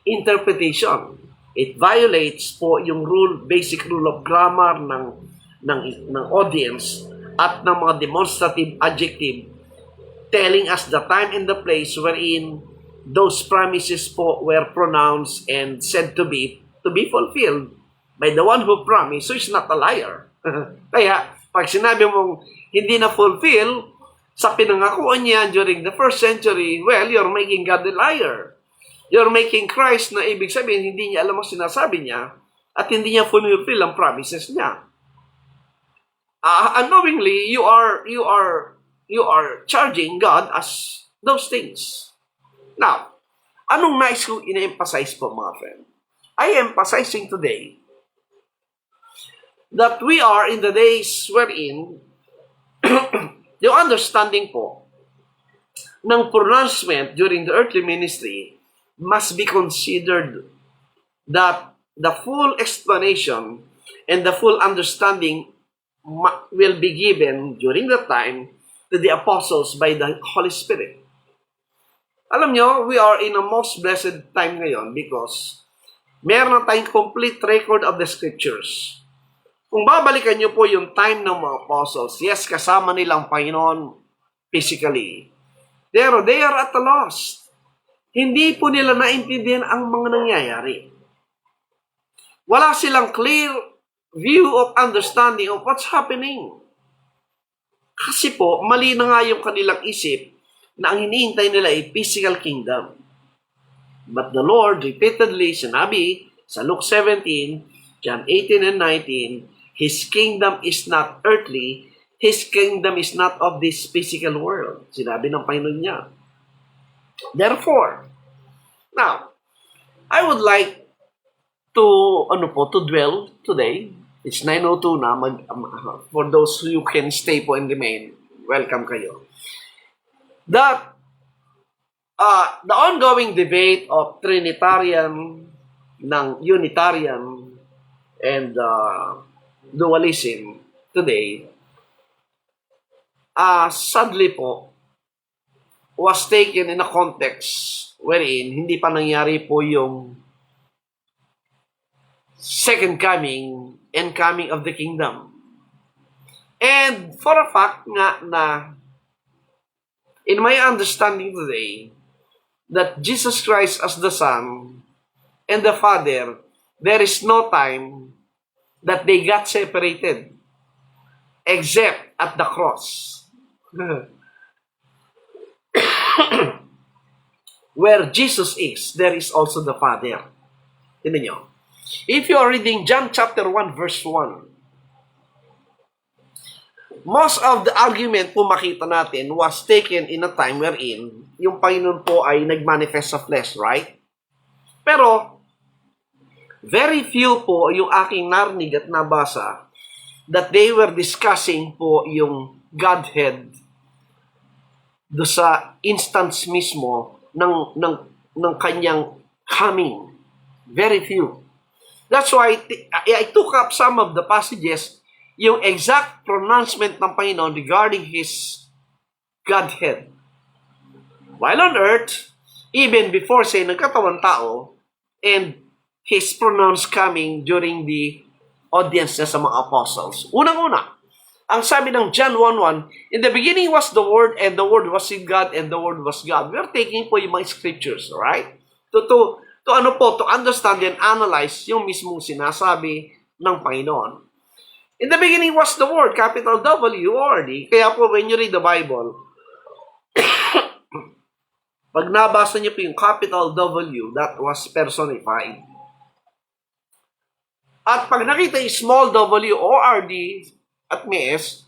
interpretation. It violates po yung basic rule of grammar ng audience at ng mga demonstrative adjective telling us the time and the place wherein those promises po were pronounced and said to be fulfilled by the one who promised, so he's not a liar. Kaya, pag sinabi mong hindi na fulfill sa pinangakuan niya during the first century, well, you're making God a liar. You're making Christ na ibig sabihin, hindi niya alam ang sinasabi niya at hindi niya fulfill ang promises niya. Unknowingly, you are charging God as those things. Now, anong nais kong ina-emphasize po, mga friend? I am emphasizing today that we are in the days wherein yung understanding po ng pronouncement during the earthly ministry must be considered that the full explanation and the full understanding will be given during that time to the apostles by the Holy Spirit. Alam nyo, we are in a most blessed time ngayon because meron na tayong complete record of the scriptures. Kung babalikan nyo po yung time ng mga apostles, yes, kasama nilang Panginoon physically. Pero they are at a loss. Hindi po nila naintindihan ang mga nangyayari. Wala silang clear view of understanding of what's happening. Kasi po, mali na nga yung kanilang isip na ang hinihintay nila ay physical kingdom. But the Lord repeatedly sinabi sa Luke 17, John 18 and 19, His kingdom is not earthly, His kingdom is not of this physical world. Sinabi ng Panginoon niya. Therefore, now, I would like to dwell today. It's 9:02 na. For those who can stay po and remain, welcome kayo. That the ongoing debate of Trinitarian, ng Unitarian, and dualism today, sadly po, was taken in a context wherein hindi pa nangyari po yung second coming and coming of the kingdom. And for a fact nga na in my understanding today, that Jesus Christ as the Son and the Father, there is no time that they got separated except at the cross. Where Jesus is, there is also the Father. Tignan nyo. If you are reading John chapter 1 verse 1, most of the argument po makita natin was taken in a time wherein yung Panginoon po ay nagmanifest sa flesh, right? Pero, very few po yung aking narinig at nabasa that they were discussing po yung Godhead do sa instance mismo ng kanyang coming. Very few. That's why I took up some of the passages, yung exact pronouncement ng Panginoon regarding His Godhead. While on earth, even before say nagkatawan tao, and His pronounced coming during the audience sa mga apostles. Unang-una, ang sabi ng John 1:1, in the beginning was the Word, and the Word was in God, and the Word was God. We are taking po yung mga scriptures, right? To understand and analyze yung mismong sinasabi ng Panginoon. In the beginning was the Word, capital W-O-R-D. Kaya po, when you read the Bible, pag nabasa niyo po yung capital W, that was personified. At pag nakita yung small W-O-R-D at may S,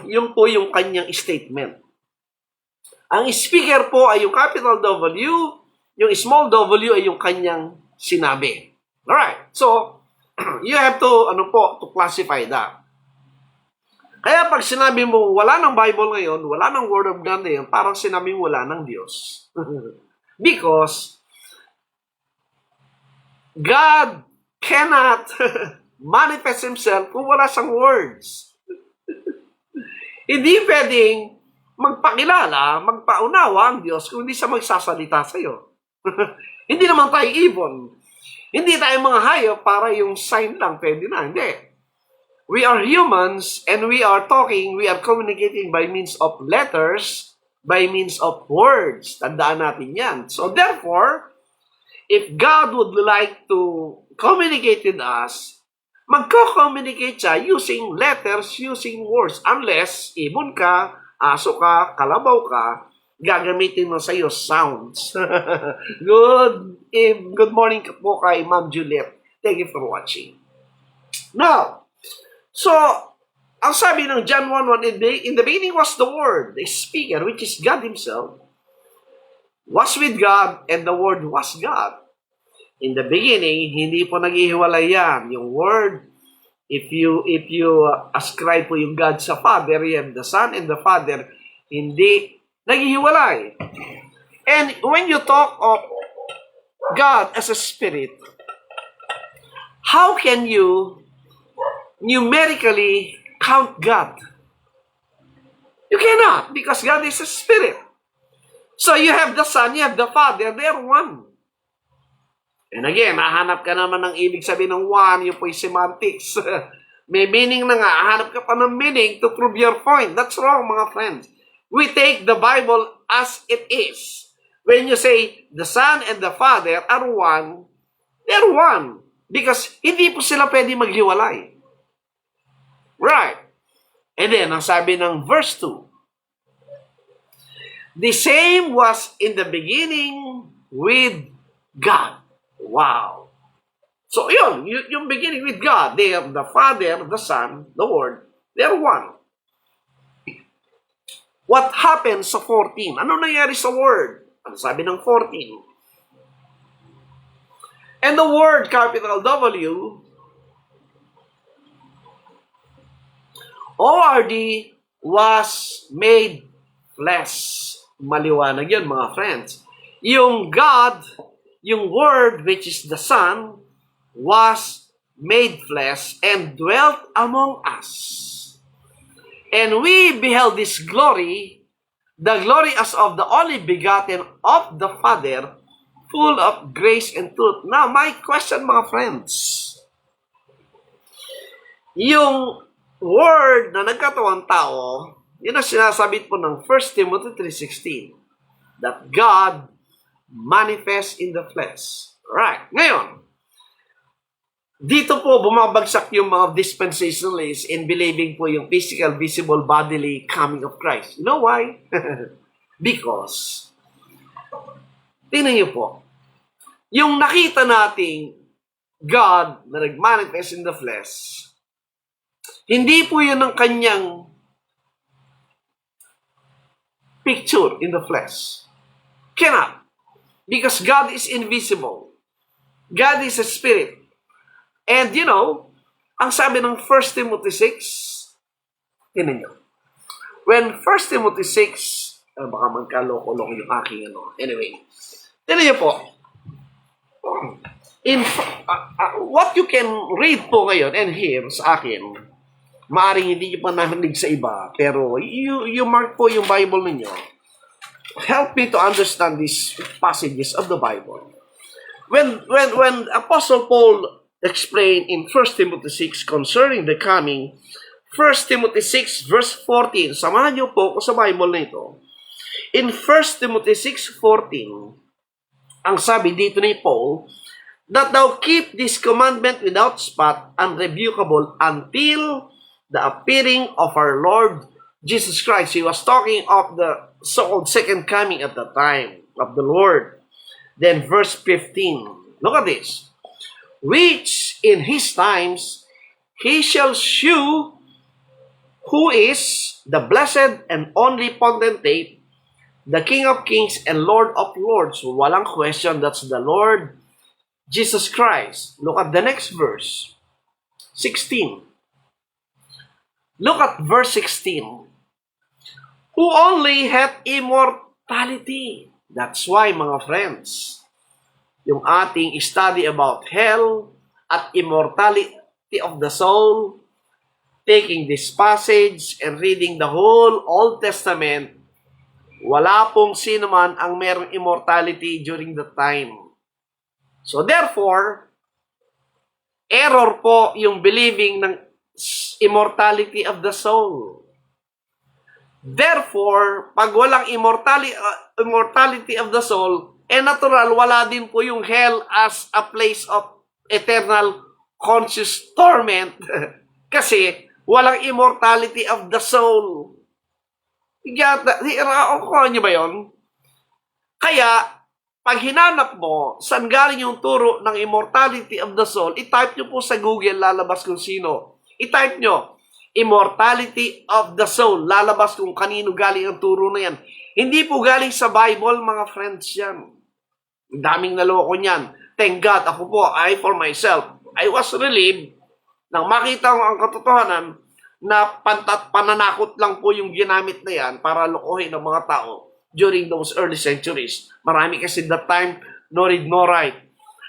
yun po yung kanyang statement. Ang speaker po ay yung capital W, yung small w ay yung kanyang sinabi. Alright, so, you have to, to classify that. Kaya pag sinabi mo, wala ng Bible ngayon, wala ng Word of God ngayon, parang sinabi mo wala ng Diyos. Because, God cannot manifest Himself kung wala siyang words. Hindi pwedeng magpakilala, magpaunawa ang Diyos kung hindi siya magsasalita sa'yo. Hindi naman tayo ibon. Hindi tayo mga hayop para yung sign lang pwede na. Hindi. We are humans and we are talking, we are communicating by means of letters by means of words. Tandaan natin yan. So therefore, if God would like to communicate with us, magko-communicate siya using letters, using words. Unless, ibon ka, aso ka, kalabaw ka, gagamitin mo sa iyo sounds. Good morning po kay Ma'am Juliet. Thank you for watching. Now, so, ang sabi ng John 1:1, in the beginning was the Word, the speaker, which is God Himself, was with God, and the Word was God. In the beginning, hindi po naghihiwalay yan. Yung Word, if you ascribe po yung God sa Father, yan, the Son and the Father, hindi naghihiwalay. And when you talk of God as a Spirit, how can you numerically count God? You cannot, because God is a Spirit. So you have the Son, you have the Father, they're one. And again, hahanap ka naman ng ibig sabihin ng one, yung po'y semantics. May meaning na nga, hahanap ka pa ng meaning to prove your point. That's wrong, mga friends. We take the Bible as it is. When you say the Son and the Father are one, they're one. Because hindi po sila pwede maghiwalay. Right. And then, ang sabi ng verse 2, the same was in the beginning with God. Wow. So, yun, yung beginning with God, they have the Father, the Son, the Word, they're one. What happened sa 14? Ano nangyari sa Word? Ano sabi ng 14? And the Word, capital W, O-R-D, was made flesh. Maliwanag yun, mga friends. Yung God, yung Word, which is the Son, was made flesh and dwelt among us. And we beheld His glory, the glory as of the only begotten of the Father, full of grace and truth. Now, my question, mga friends, yung Word na nagkatawang tao, yun ang sinasabit po ng 1 Timothy 3:16, that God manifest in the flesh. Right. Ngayon, dito po bumabagsak yung mga dispensationalists in believing po yung physical, visible, bodily coming of Christ. You know why? Because, tingnan niyo po, yung nakita nating God na nag-manifest in the flesh, hindi po yun ang kanyang picture in the flesh. Cannot. Because God is invisible. God is a spirit. And you know, ang sabi ng 1 Timothy 6, tinan nyo. When 1 Timothy 6, baka magkaloko-loko yung aking ano. Anyway, tinan nyo po. What you can read po ngayon and hear sa akin, maaring hindi nyo pa narinig sa iba, pero you mark po yung Bible ninyo. Help me to understand these passages of the Bible. When Apostle Paul explained in 1 Timothy 6 concerning the coming, 1 Timothy 6 verse 14, samahan niyo po sa Bible na ito. In 1 Timothy 6:14, ang sabi dito ni Paul, that thou keep this commandment without spot, unrebukable, until the appearing of our Lord Jesus Christ. He was talking of the so-called second coming at the time of the Lord. Then verse 15, look at this. Which in his times he shall shew who is the blessed and only potentate, the King of kings and Lord of lords. Walang question, that's the Lord Jesus Christ. Look at the next verse, 16. Look at verse 16. Who only hath immortality. That's why, mga friends, yung ating study about hell at immortality of the soul, taking this passage and reading the whole Old Testament, wala pong sino man ang merong immortality during the time. So therefore, error po yung believing ng immortality of the soul. Therefore, pag walang immortality of the soul, natural, wala din po yung hell as a place of eternal conscious torment. Kasi, walang immortality of the soul. Kuha niyo ba yun? Kaya, pag hinanap mo, saan galing yung turo ng immortality of the soul, i-type nyo po sa Google, lalabas kung sino. I-type nyo, immortality of the soul, lalabas kung kanino galing ang turo na yan. Hindi po galing sa Bible, mga friends yan. Daming naloko niyan. Thank God, ako po, for myself, I was relieved nang makita ko ang katotohanan na pananakot lang po yung ginamit na yan para lokohin ng mga tao during those early centuries. Marami kasi that time, no read, no write.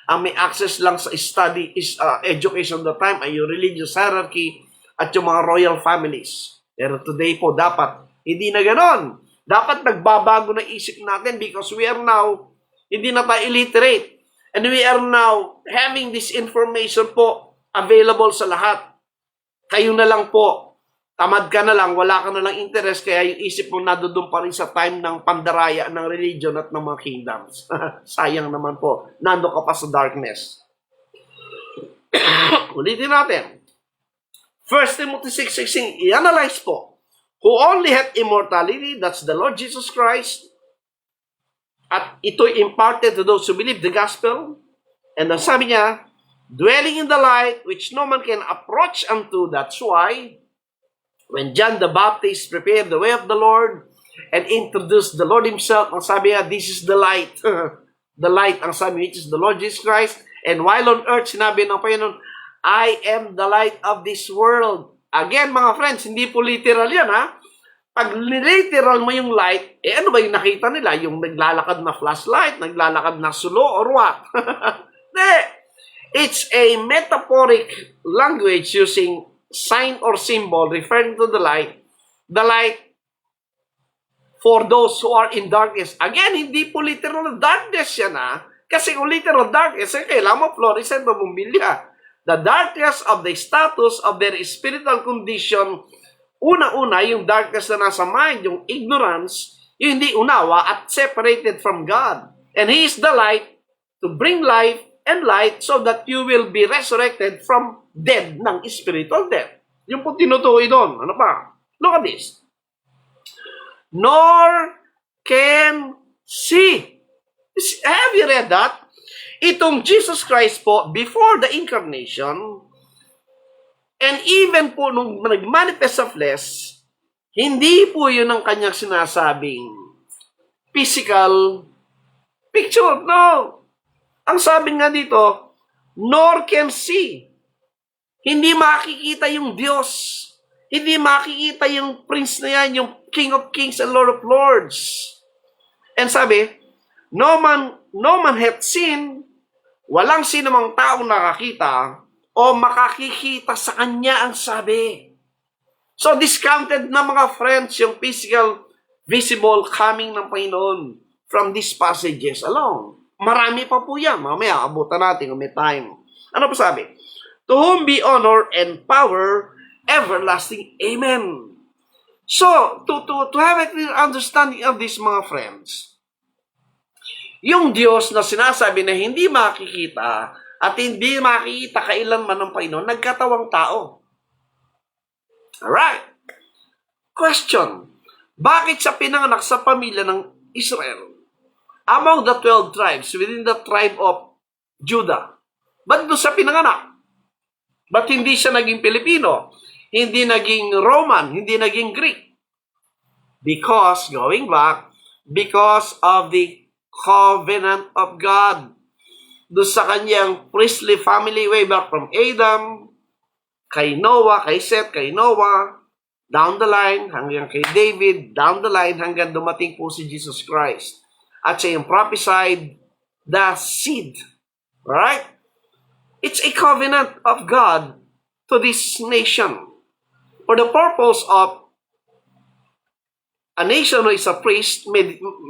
Ang may access lang sa study is education that time ay yung religious hierarchy at yung mga royal families. Pero today po, dapat, hindi na ganon. Dapat nagbabago na isip natin because we are now, hindi na tayo illiterate. And we are now having this information po available sa lahat. Kayo na lang po, tamad ka na lang, wala ka na lang interest, kaya yung isip mo nadudun pa rin sa time ng pandaraya ng religion at ng mga kingdoms. Sayang naman po, nando ka pa sa darkness. Ulitin natin. 1 Timothy 6:16, i-analyze po. Who only hath immortality, that's the Lord Jesus Christ, at ito'y imparted to those who believe the gospel. And ang sabi niya, dwelling in the light, which no man can approach unto. That's why, when John the Baptist prepared the way of the Lord and introduced the Lord himself, ang sabi niya, this is the light. The light, ang sabi, which is the Lord Jesus Christ. And while on earth, sinabi ng Panginoon, I am the light of this world. Again, mga friends, hindi po literal yan, ha? Pag literal mo yung light, ano ba yung nakita nila? Yung naglalakad na flashlight, naglalakad na sulo, or what? It's a metaphoric language using sign or symbol referring to the light for those who are in darkness. Again, hindi po literal darkness yan, ha? Kasi kung literal darkness, kailangan mo fluorescent o bumbilya. The darkness of the status of their spiritual condition, una-una, yung darkness na nasa mind, yung ignorance, yung hindi unawa at separated from God. And He is the light to bring life and light so that you will be resurrected from dead ng spiritual death. Yung po tinutukoy doon. Ano pa? Look at this. Nor can see. Have you read that? Itong Jesus Christ po, before the incarnation, and even po nung nag-manifest sa flesh, hindi po yun ang kanyang sinasabing physical picture. No. Ang sabi nga dito, nor can see. Hindi makikita yung Diyos. Hindi makikita yung Prince na yan, yung King of Kings and Lord of Lords. And sabi, no man hath seen, walang sinumang taong nakakita o makakikita sa kanya ang sabi. So discounted na mga friends yung physical, visible coming ng Panginoon from these passages alone. Marami pa po yan. Mamaya, abutan natin kung may time. Ano pa sabi? To whom be honor and power, everlasting. Amen. So, to have a clear understanding of this, mga friends, yung Diyos na sinasabi na hindi makikita at hindi makikita kailanman ng Panginoon, nagkatawang tao. Alright. Question. Bakit siya pinanganak sa pamilya ng Israel? Among the 12 tribes, within the tribe of Judah. Ba't doon siya pinanganak? Ba't hindi siya naging Pilipino? Hindi naging Roman? Hindi naging Greek? Because, going back, because of the covenant of God. Doon sa kanyang priestly family way back from Adam, kay Noah, kay Seth, kay Noah, down the line, hanggang kay David, down the line, hanggang dumating po si Jesus Christ. At siya yung prophesied, the seed. Alright? It's a covenant of God to this nation for the purpose of a nation who is a priest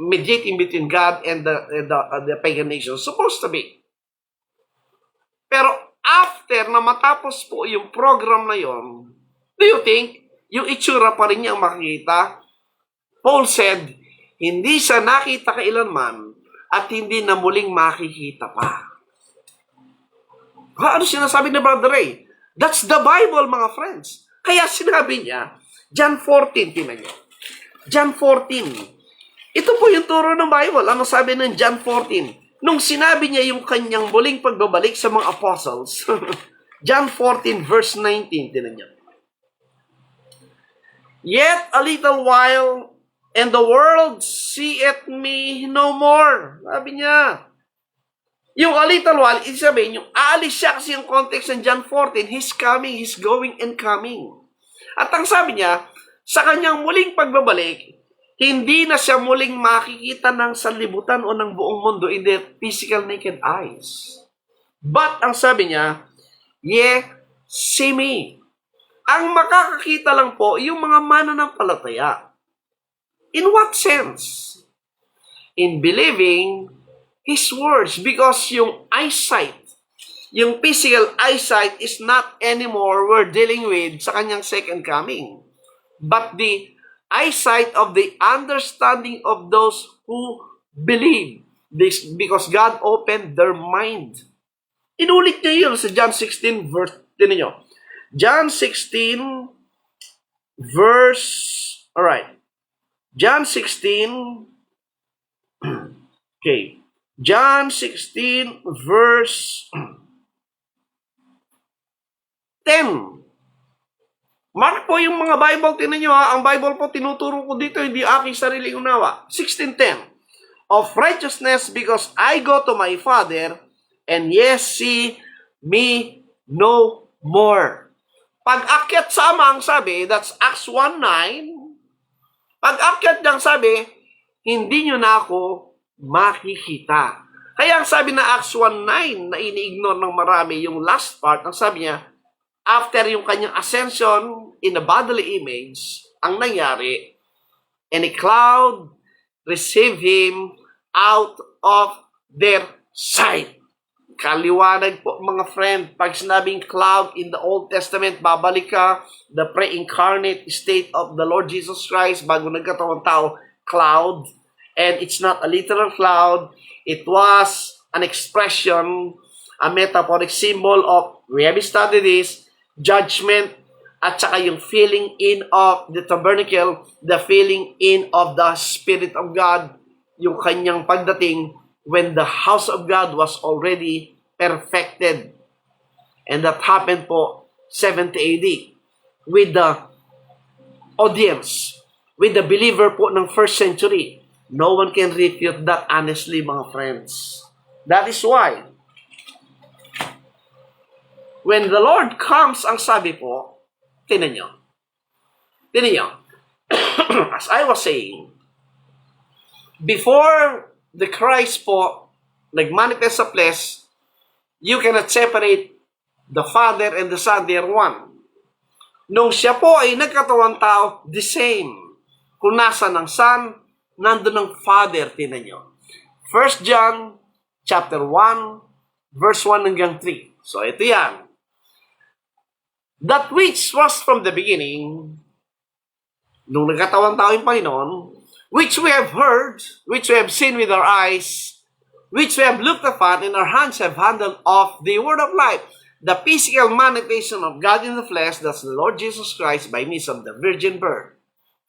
mediating between God and the pagan nation. Supposed to be. Pero after na matapos po yung program na yon, do you think yung itsura pa rin niyang makikita? Paul said, hindi siya nakita kailanman at hindi na muling makikita pa. Ano sinasabi ni Brother Ray? That's the Bible, mga friends. Kaya sinabi niya, John 14, tinan niyo. John 14. Ito po yung turo ng Bible. Ano sabi ng John 14? Nung sinabi niya yung kanyang muling pagbabalik sa mga apostles, John 14 verse 19, tinan niyo. Yet a little while, and the world seeth me no more. Sabi niya. Yung a little while, ibig sabihin, yung aalis siya kasi yung context ng John 14, He's coming, He's going and coming. At ang sabi niya, sa kanyang muling pagbabalik, hindi na siya muling makikita ng sanlibutan o ng buong mundo in their physical naked eyes. But, ang sabi niya, ye see me. Ang makakakita lang po, yung mga mananampalataya. In what sense? In believing His words. Because yung eyesight, yung physical eyesight is not anymore we're dealing with sa kanyang second coming. But the eyesight of the understanding of those who believe. This, because God opened their mind. Inulit niya yun sa John 16 verse, tinan nyo. John 16 verse, alright. John 16, okay. John 16 verse 10. Mark po yung mga Bible, tinan nyo ha. Ang Bible po tinuturo ko dito, hindi aking sariling unawa. 16:10. Of righteousness because I go to my Father, and yes, see me no more. Pag akyat sa Ama, ang sabi, that's Acts 1:9. Pag akyat niyang sabi, hindi nyo na ako makikita. Kaya ang sabi na Acts 1:9 na ini-ignore ng marami yung last part, ang sabi niya, after yung kanyang ascension in a bodily image, ang nangyari, and a cloud received him out of their sight. Kaliwanag po mga friend, pag sinabing cloud in the Old Testament, babalik ka, the pre-incarnate state of the Lord Jesus Christ, bago nagkatawang tao, cloud. And it's not a literal cloud, it was an expression, a metaphoric symbol of, we have studied this, judgment, at saka yung filling in of the tabernacle, the filling in of the Spirit of God, yung kanyang pagdating when the house of God was already perfected. And that happened po 70 AD with the audience, with the believer po ng first century. No one can refute that honestly, mga friends. That is why, when the Lord comes, ang sabi po, tinan nyo. As I was saying, before the Christ po nagmanifest sa flesh, you cannot separate the Father and the Son, they are one. Nung siya po ay nagkatawang tao, the same. Kung nasa ng Son, nandun ng Father, tinan nyo. 1 John chapter 1, verse 1 hanggang 3. So ito yan. That which was from the beginning, nung nagkatawang tao yung Panginoon, which we have heard, which we have seen with our eyes, which we have looked upon, and our hands have handled of the word of life, the physical manifestation of God in the flesh, that's the Lord Jesus Christ by means of the virgin birth.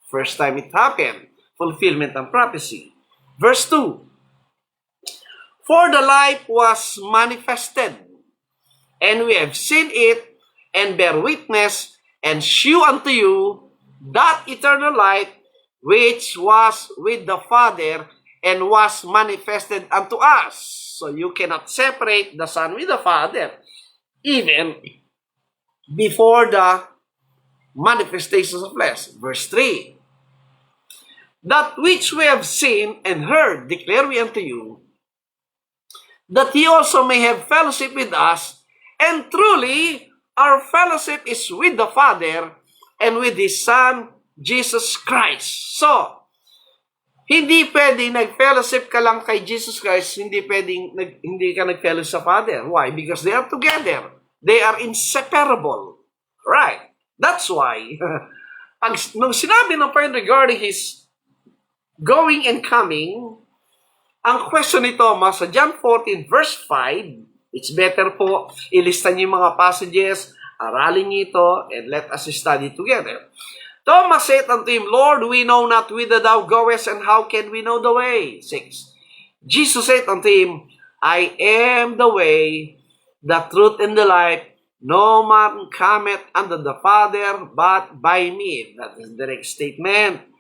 First time it happened, fulfillment and prophecy. Verse 2, for the life was manifested, and we have seen it, and bear witness, and shew unto you that eternal life which was with the Father, and was manifested unto us. So you cannot separate the Son with the Father, even before the manifestations of flesh. Verse 3, that which we have seen and heard declare we unto you, that ye also may have fellowship with us, and truly our fellowship is with the Father and with His Son, Jesus Christ. So, hindi pwedeng nag-fellowship ka lang kay Jesus Christ, hindi pwedeng hindi ka nag-fellowship sa Father. Why? Because they are together. They are inseparable. Right? That's why, nung sinabi ng Panginoon regarding His going and coming, ang question nito, sa John 14 verse 5, it's better po, ilista niyo yung mga passages, aralin niyo ito, and let us study together. Thomas said unto him, Lord, we know not whither thou goest, and how can we know the way? 6. Jesus said unto him, I am the way, the truth, and the life. No man cometh unto the Father but by me. That is the next statement.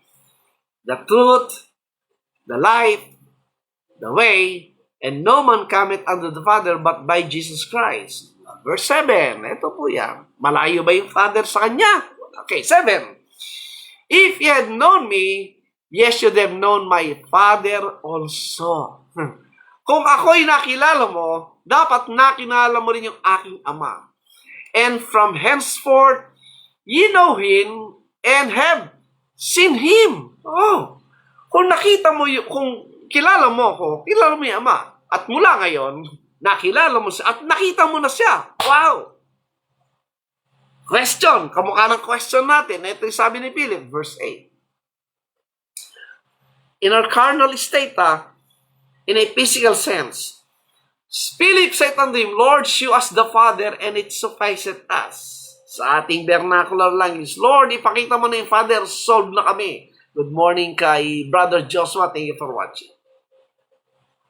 The truth, the life, the way, and no man cometh unto the Father but by Jesus Christ. Verse 7, ito po yan. Malayo ba yung Father sa kanya? Okay, 7. If ye had known me, ye should have known my Father also. Kung ako'y nakilala mo, dapat nakilala mo rin yung aking Ama. And from henceforth, ye know Him and have seen Him. Oh, kung nakita mo yung, kung kilala mo ako, kilala mo yung Ama. At mula ngayon, nakilala mo siya at nakita mo na siya. Wow! Question, kamukha ng question natin. Ito yung sabi ni Philip, verse 8. In our carnal state, in a physical sense, Philip said unto him, Lord, show us the Father, and it sufficeth us. Sa ating vernacular language, Lord, ipakita mo na yung Father, solve na kami. Good morning kay Brother Joshua. Thank you for watching.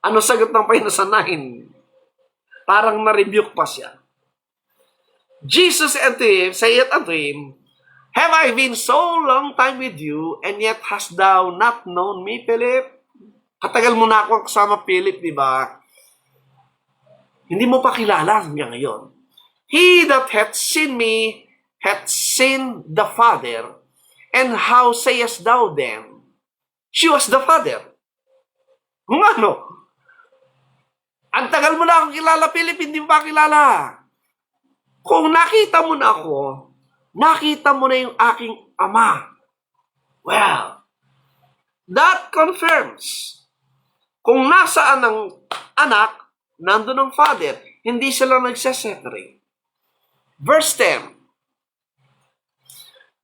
Ano sagot ng pinasanahin? Parang na-rebuke pa siya. Jesus saith unto him, Have I been so long time with you, and yet hast thou not known me, Philip? Katagal mo na ako kasama, Philip, di ba? Hindi mo pa kilala hanggang ngayon. He that hath seen me, hath seen the Father. And how sayest thou then, show us the Father? Kung ano? Ang tagal mo na akong kilala, Philip, hindi mo pa kilala. Kung nakita mo na ako, nakita mo na yung aking Ama. Well, that confirms kung nasaan ang anak, nandun ang Father. Hindi sila nagseseparate. Verse 10.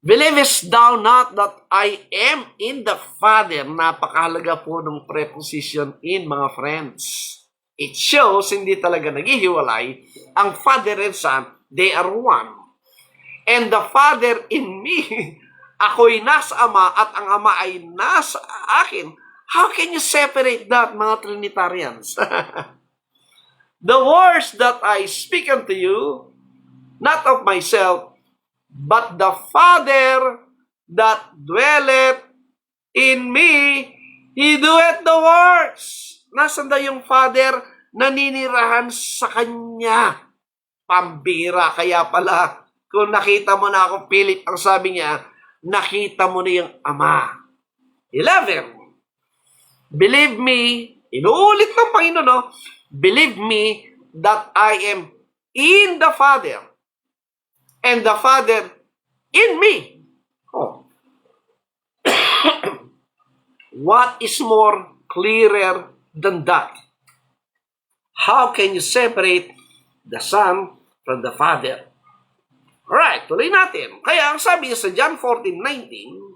Believest thou not that I am in the Father? Napakahalaga po ng preposition in, mga friends. It shows hindi talaga naghihiwalay ang Father and Son. They are one. And the Father in me, ako'y nasa Ama at ang Ama ay nasa akin. How can you separate that, mga Trinitarians? The words that I speak unto you, not of myself, but the Father that dwelleth in me, He doeth the works. Nasaan daw yung Father naninirahan sa Kanya? Pambira, kaya pala, kung nakita mo na ako, Philip, ang sabi niya, nakita mo na yung Ama. 11. Believe me, inuulit ng Panginoon, no? Believe me that I am in the Father, and the Father in me. Oh. What is more clearer than that? How can you separate the Son from the Father? Alright, tuloy natin. Kaya ang sabi niya sa John 14:19,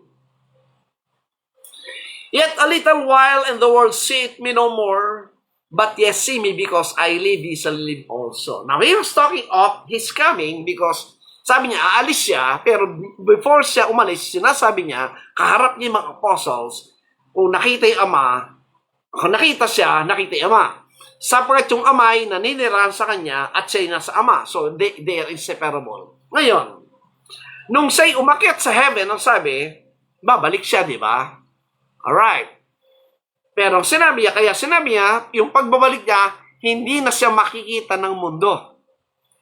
Yet a little while, and the world seeth me no more, but ye see me, because I live, ye shall live also. Now, he was talking of his coming, because sabi niya, aalis siya, pero before siya umalis, sinasabi niya, kaharap niya yung mga apostles, kung nakita yung Ama, kung nakita siya, nakita yung Ama. Sapagkat yung Ama ay naninirahan sa kanya at siya'y nasa Ama. So, they are inseparable. Ngayon, nung siya'y umakyat sa heaven, ang sabi, babalik siya, di ba? Alright. Pero sinabi niya, yung pagbabalik niya, hindi na siya makikita ng mundo.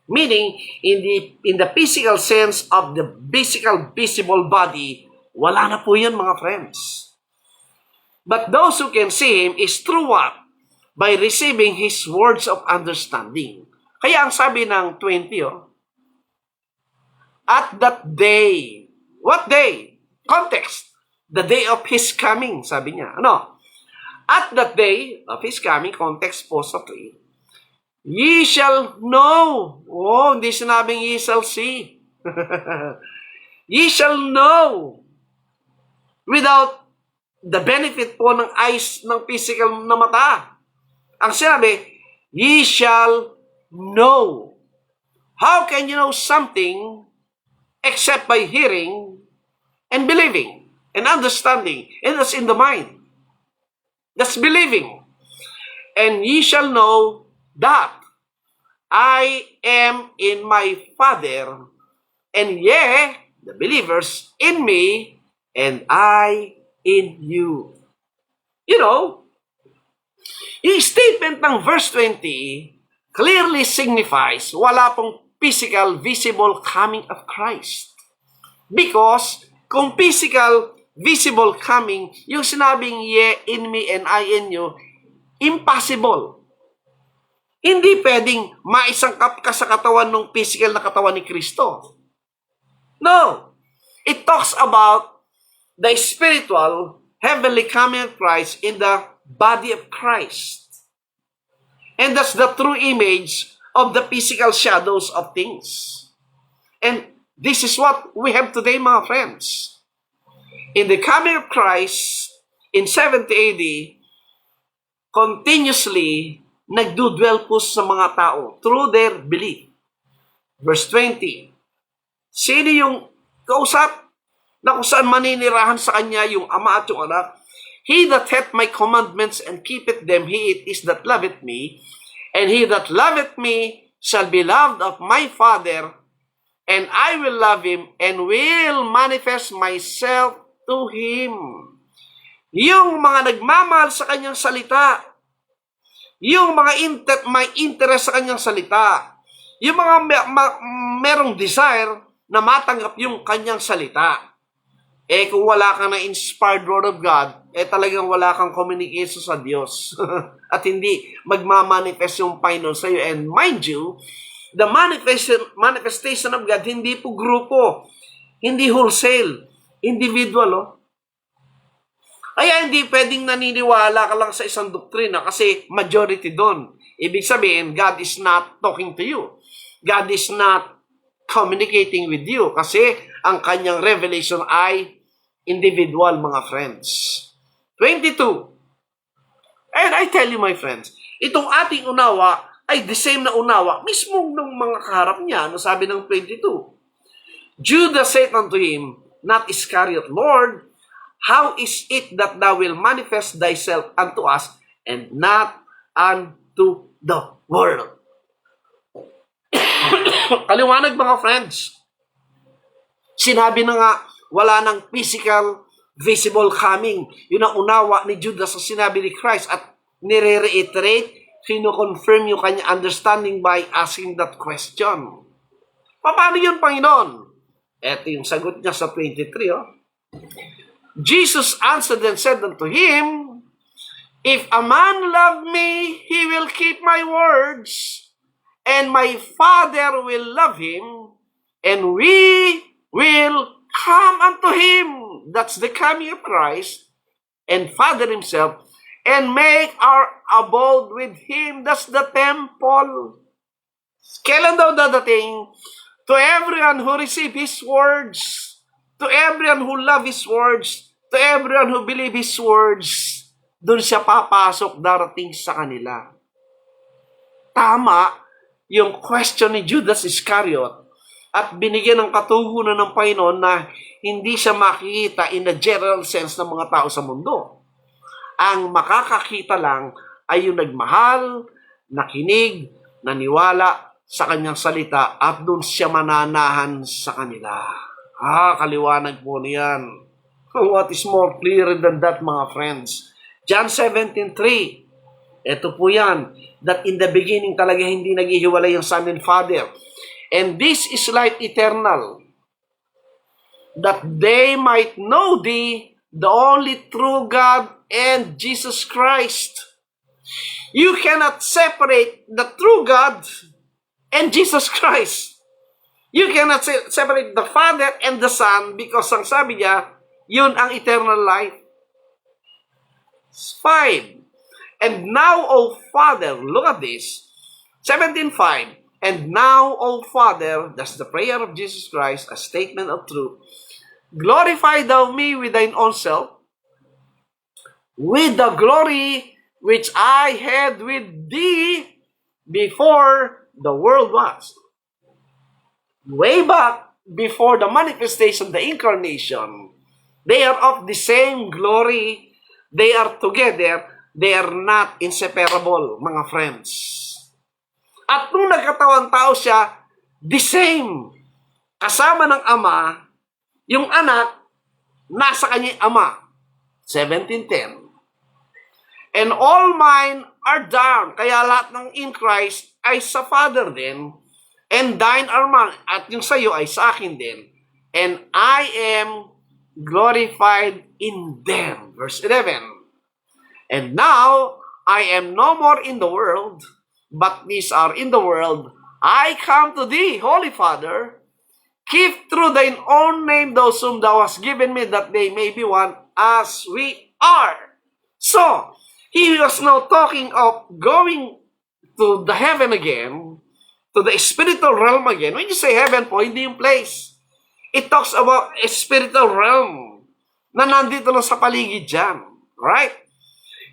Meaning, in the physical sense of the physical visible body, wala na po yan, mga friends. But those who can see Him is through what? By receiving His words of understanding. Kaya ang sabi ng 20, at that day, what day? Context. The day of His coming, sabi niya. Ano? At that day of His coming, context po sa 3, ye shall know. Oh, hindi sinabing ye shall see. Ye shall know without the benefit po ng eyes ng physical na mata. Ang sinabi, ye shall know. How can you know something except by hearing and believing and understanding? And that's in the mind. That's believing. And ye shall know that I am in my Father, and ye, the believers, in me, and I in you. You know, yung statement ng verse 20 clearly signifies wala pong physical, visible coming of Christ. Because kung physical, visible coming, yung sinabing ye in me and I in you, impossible. Hindi pwedeng maisangkap ka sa katawan ng physical na katawan ni Kristo. No. It talks about the spiritual, heavenly coming of Christ in the body of Christ. And that's the true image of the physical shadows of things. And this is what we have today, mga friends. In the coming of Christ, in 70 AD, continuously nagdudwell po sa mga tao through their belief. Verse 20, sino yung kausap na kung saan maninirahan sa kanya yung ama at yung anak? He that hath my commandments and keepeth them, he it is that loveth me, and he that loveth me shall be loved of my Father, and I will love him, and will manifest myself to him. Yung mga nagmamahal sa kanyang salita, yung mga may interest sa kanyang salita, yung mga merong desire na matanggap yung kanyang salita. Eh kung wala kang na-inspired word of God, eh talagang wala kang communication sa Diyos. At hindi magmamanifest yung Panginoon sa iyo. And mind you, the manifestation of God, hindi po grupo, hindi wholesale, individual. Oh. Kaya hindi pwedeng naniniwala ka lang sa isang doktrina kasi majority doon. Ibig sabihin, God is not talking to you. God is not communicating with you kasi ang kanyang revelation ay individual, mga friends. 22. And I tell you, my friends, itong ating unawa ay the same na unawa mismo ng mga kaharap niya. Ano sabi ng 22? Judas said unto him, not Iscariot, Lord, how is it that thou wilt manifest thyself unto us and not unto the world? Kaliwanag, mga friends. Sinabi na nga, wala ng physical, visible coming. Yun ang unawa ni Judas sa sinabi ni Christ at nire-reiterate, sino-confirm yung kanya understanding by asking that question. Paano yun, Panginoon? Ito yung sagot niya sa 23. Oh. Jesus answered and said unto him, if a man love me, he will keep my words, and my Father will love him, and we will come unto him. That's the coming of Christ and Father himself, and make our abode with him. That's the temple. Kailan daw dadating? To everyone who receive his words, to everyone who love his words, to everyone who believe his words, doon siya papasok, darating sa kanila. Tama yung question ni Judas Iscariot at binigyan ng katugunan ng Panginoon na hindi siya makikita in a general sense ng mga tao sa mundo. Ang makakakita lang ay yung nagmahal, nakinig, naniwala sa kanyang salita at doon siya mananahan sa kanila. Kaliwanag po niyan. What is more clear than that, mga friends? John 17:3. Ito po yan. That in the beginning talaga hindi naghihiwalay yung Son and Father. And this is life eternal, that they might know thee, the only true God, and Jesus Christ. You cannot separate the true God and Jesus Christ. You cannot separate the Father and the Son because ang sabi niya, yun ang eternal life. 5. And now, O Father, look at this. 17:5. And now, O Father, that's the prayer of Jesus Christ, a statement of truth. Glorify thou me with thine own self, with the glory which I had with thee before the world was. Way back before the manifestation, the incarnation, they are of the same glory. They are together. They are not inseparable, mga friends. At nung nagkatawang tao siya, the same. Kasama ng Ama, yung anak, nasa kanya yung Ama. 17:10. And all mine are down. Kaya lahat ng in Christ ay sa Father din. And thine are mine. At yung sa'yo ay sa akin din. And I am glorified in them. Verse 11. And now I am no more in the world, but these are in the world. I come to thee, Holy Father. Keep through thine own name those whom thou hast given me, that they may be one as we are. So, he was now talking of going to the heaven again, to the spiritual realm again. When you say heaven po, hindi yung place. It talks about a spiritual realm na nandito lang sa paligid dyan. Right?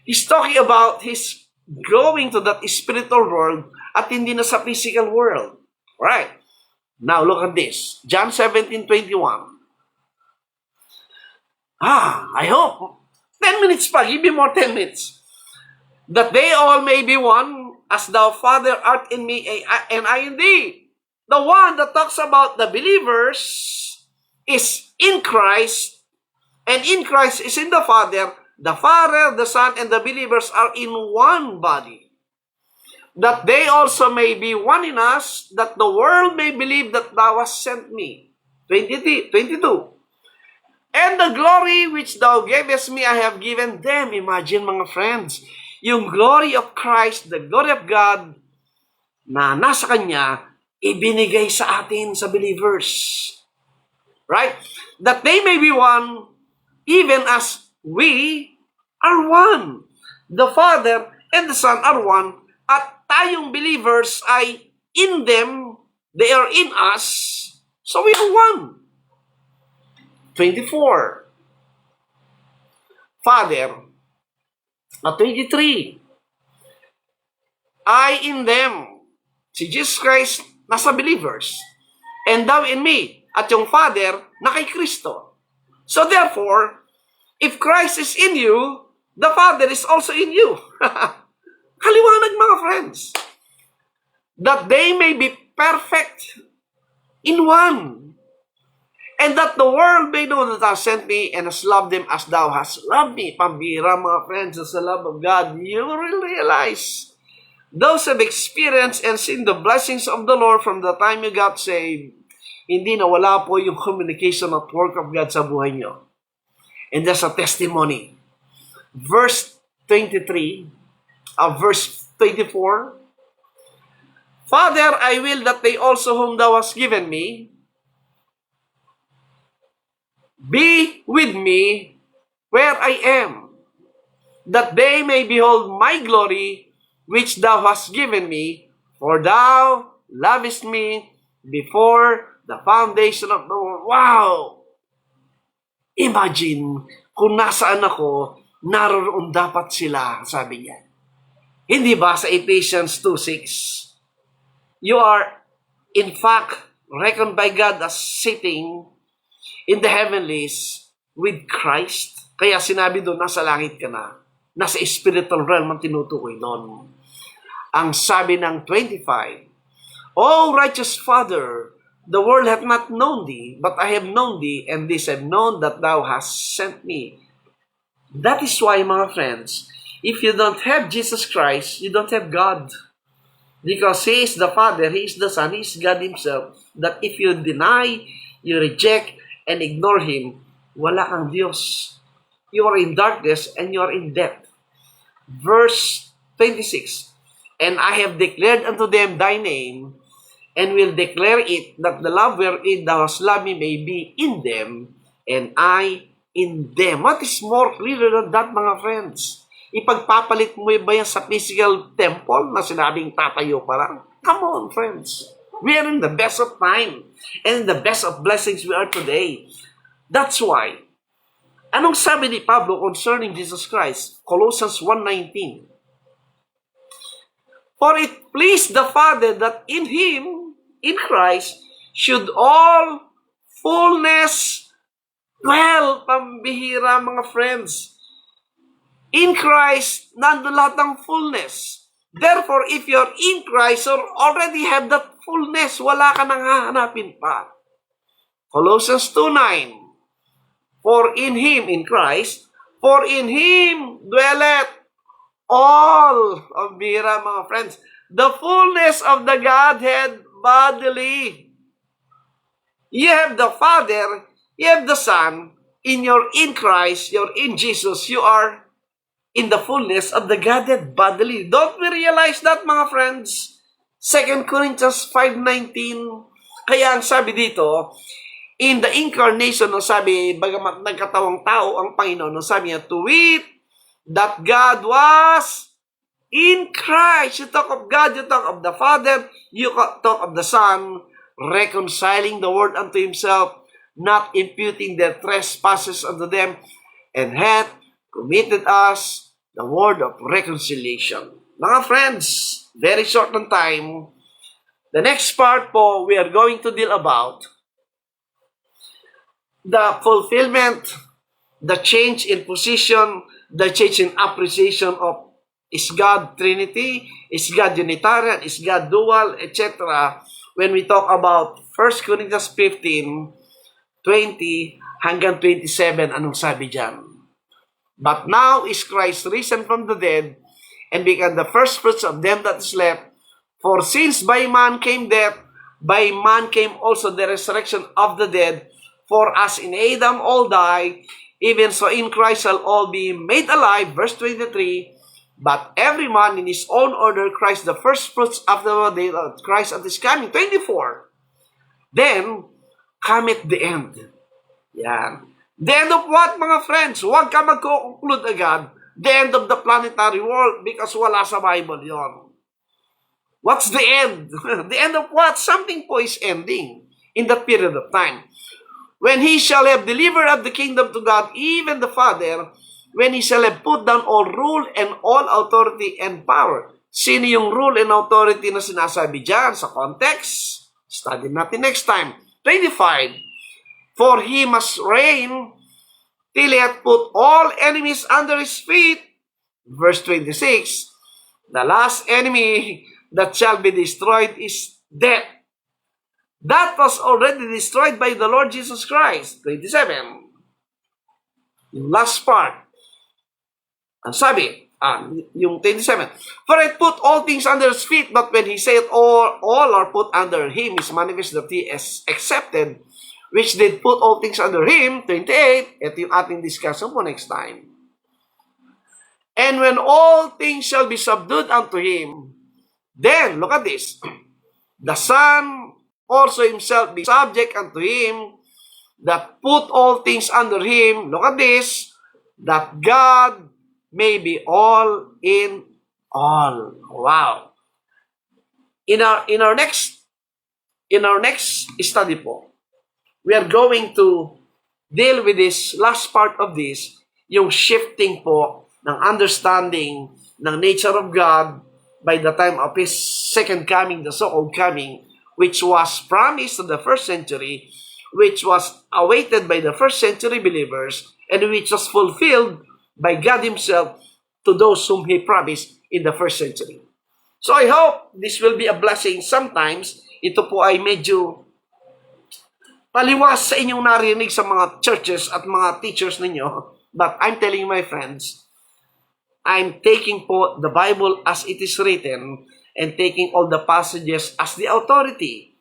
He's talking about his going to that spiritual world at hindi na sa physical world. Right? Now, look at this. John 17:21. I hope 10 minutes pa. Give me more 10 minutes. That they all may be one, as thou, Father, art in me, and I in thee. The one that talks about the believers is in Christ, and in Christ is in the Father. The Father, the Son, and the believers are in one body. That they also may be one in us, that the world may believe that thou hast sent me. 22. And the glory which thou gavest me, I have given them. Imagine, mga friends, yung glory of Christ, the glory of God, na nasa Kanya, ibinigay sa atin, sa believers. Right? That they may be one, even as we are one. The Father and the Son are one, at tayong believers ay in them, they are in us, so we are one. 24. Father, 23. I in them. Si Jesus Christ nasa believers. And thou in me. At yung Father na kay Kristo. So therefore, if Christ is in you, the Father is also in you. Kaliwanag, mga friends. That they may be perfect in one. And that the world may know that thou sent me and hast loved them as thou hast loved me. Pambira, mga friends, sa love of God, you will realize those have experienced and seen the blessings of the Lord from the time you got saved. Hindi na wala po yung communication at work of God sa buhay nyo. And that's a testimony. Verse 23, verse 24, Father, I will that they also whom thou hast given me be with me where I am, that they may behold my glory which thou hast given me, for thou lovest me before the foundation of the world. Wow! Imagine, kung nasaan ako, naroon dapat sila, sabi niya. Hindi ba sa Ephesians 2:6? You are, in fact, reckoned by God as sitting in the heavenlies with Christ. Kaya sinabi doon, nasa langit ka na. Nasa spiritual realm ang tinutukoy doon. Ang sabi ng 25, O righteous Father, the world hath not known thee, but I have known thee, and this have known that thou hast sent me. That is why, mga friends, if you don't have Jesus Christ, you don't have God. Because He is the Father, He is the Son, He is God Himself. That if you deny, you reject, and ignore Him, wala kang Diyos. You are in darkness and you are in death. Verse 26, And I have declared unto them thy name, and will declare it, that the love wherein thou hast loved me may be in them, and I in them. What is more clear than that, mga friends? Ipagpapalit mo ba yan sa physical temple na sinabing tatayo pa lang? Come on, friends. We are in the best of time and in the best of blessings we are today. That's why Anong sabi ni Pablo concerning Jesus Christ? Colossians 1:19. For it pleased the Father that in Him, in Christ, should all fullness dwell. Pambihira, mga friends. In Christ, nandun lahat ng fullness. Therefore, if you're in Christ, you already have that fullness. Wala ka nang hahanapin pa. Colossians 2:9. For in Him, in Christ, for in Him dwelleth all, ang bihira, mga friends, the fullness of the Godhead bodily. You have the Father, you have the Son, you're in Christ, you're in Jesus, you are in the fullness of the Godhead bodily. Don't we realize that, mga friends? 2 Corinthians 5:19. Kaya ang sabi dito, in the incarnation, no, sabi, bagamat nagkatawang tao ang Panginoon, no, sabi niya, to wit, that God was in Christ. You talk of God, you talk of the Father, you talk of the Son, reconciling the world unto Himself, not imputing their trespasses unto them, and hath committed us the word of reconciliation. Mga friends, very short on time. The next part po, we are going to deal about the fulfillment, the change in position, the change in appreciation of is God Trinity, is God Unitarian, is God Dual, etc. When we talk about 1 Corinthians 15, 20 hanggang 27, anong sabi dyan? But now is Christ risen from the dead, and become the first fruits of them that is left. For since by man came death, by man came also the resurrection of the dead. For as in Adam all die, even so in Christ shall all be made alive. Verse 23, but every man in his own order, Christ the first fruits after the day of Christ at his coming. 24, then cometh the end. Yan. The end of what, mga friends? Huwag ka mag-conclude agad. The end of the planetary world, because wala sa Bible yon. What's the end? The end of what? Something po is ending in that period of time. When He shall have delivered up the kingdom to God, even the Father, when He shall have put down all rule and all authority and power. Sino yung rule and authority na sinasabi dyan sa context? Study natin next time. 25. For He must reign till He hath put all enemies under His feet. Verse 26. The last enemy that shall be destroyed is death. That was already destroyed by the Lord Jesus Christ. 27. Yung last part. Ang sabi, yung 27. For I put all things under His feet, but when He said all are put under Him, is manifest that He is accepted, which did put all things under Him. 28. Ito yung ating discussion po next time. And when all things shall be subdued unto Him, then, look at this, the Son also Himself be subject unto Him, that put all things under Him, look at this, that God may be all in all. Wow. In our next study po, we are going to deal with this last part of this, yung shifting po ng understanding ng nature of God by the time of His second coming, the so-called coming, which was promised to the first century, which was awaited by the first century believers, and which was fulfilled by God Himself to those whom He promised in the first century. So I hope this will be a blessing. Sometimes, ito po ay medyo taliwas sa inyong narinig sa mga churches at mga teachers ninyo. But I'm telling you, my friends, I'm taking po the Bible as it is written and taking all the passages as the authority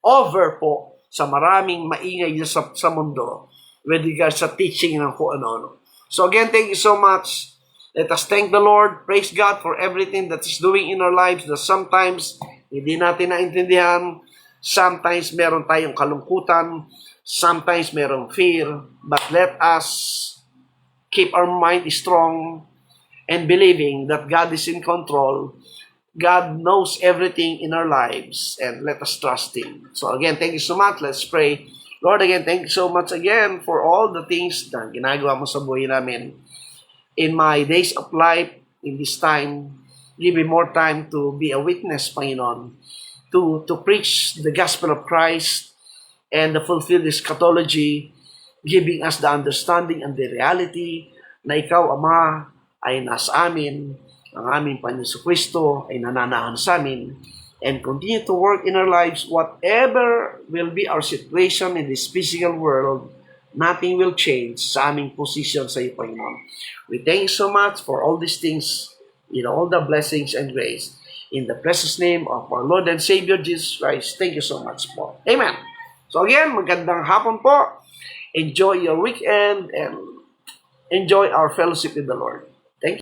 over po sa maraming maingay sa mundo with regards sa teaching ng kung ano-ano. So again, thank you so much. Let us thank the Lord. Praise God for everything that He's doing in our lives that sometimes hindi natin naintindihan. Sometimes meron tayong kalungkutan. Sometimes meron fear. But let us keep our mind strong and believing that God is in control. God knows everything in our lives, and let us trust Him. So again, thank you so much. Let's pray. Lord, again, thank you so much again for all the things na ginagawa mo sa buhay namin. In my days of life, in this time, give me more time to be a witness, Panginoon, to preach the gospel of Christ and to fulfill this eschatology, giving us the understanding and the reality na ikaw, Ama, ay nasa amin, ang aming Panginoon Kristo ay nananahan sa amin, and continue to work in our lives, whatever will be our situation in this physical world, nothing will change sa aming position sa iyo, Panginoon. We thank you so much for all these things, all the blessings and grace. In the precious name of our Lord and Savior Jesus Christ, thank you so much po. Amen. So again, magandang hapon po. Enjoy your weekend and enjoy our fellowship with the Lord.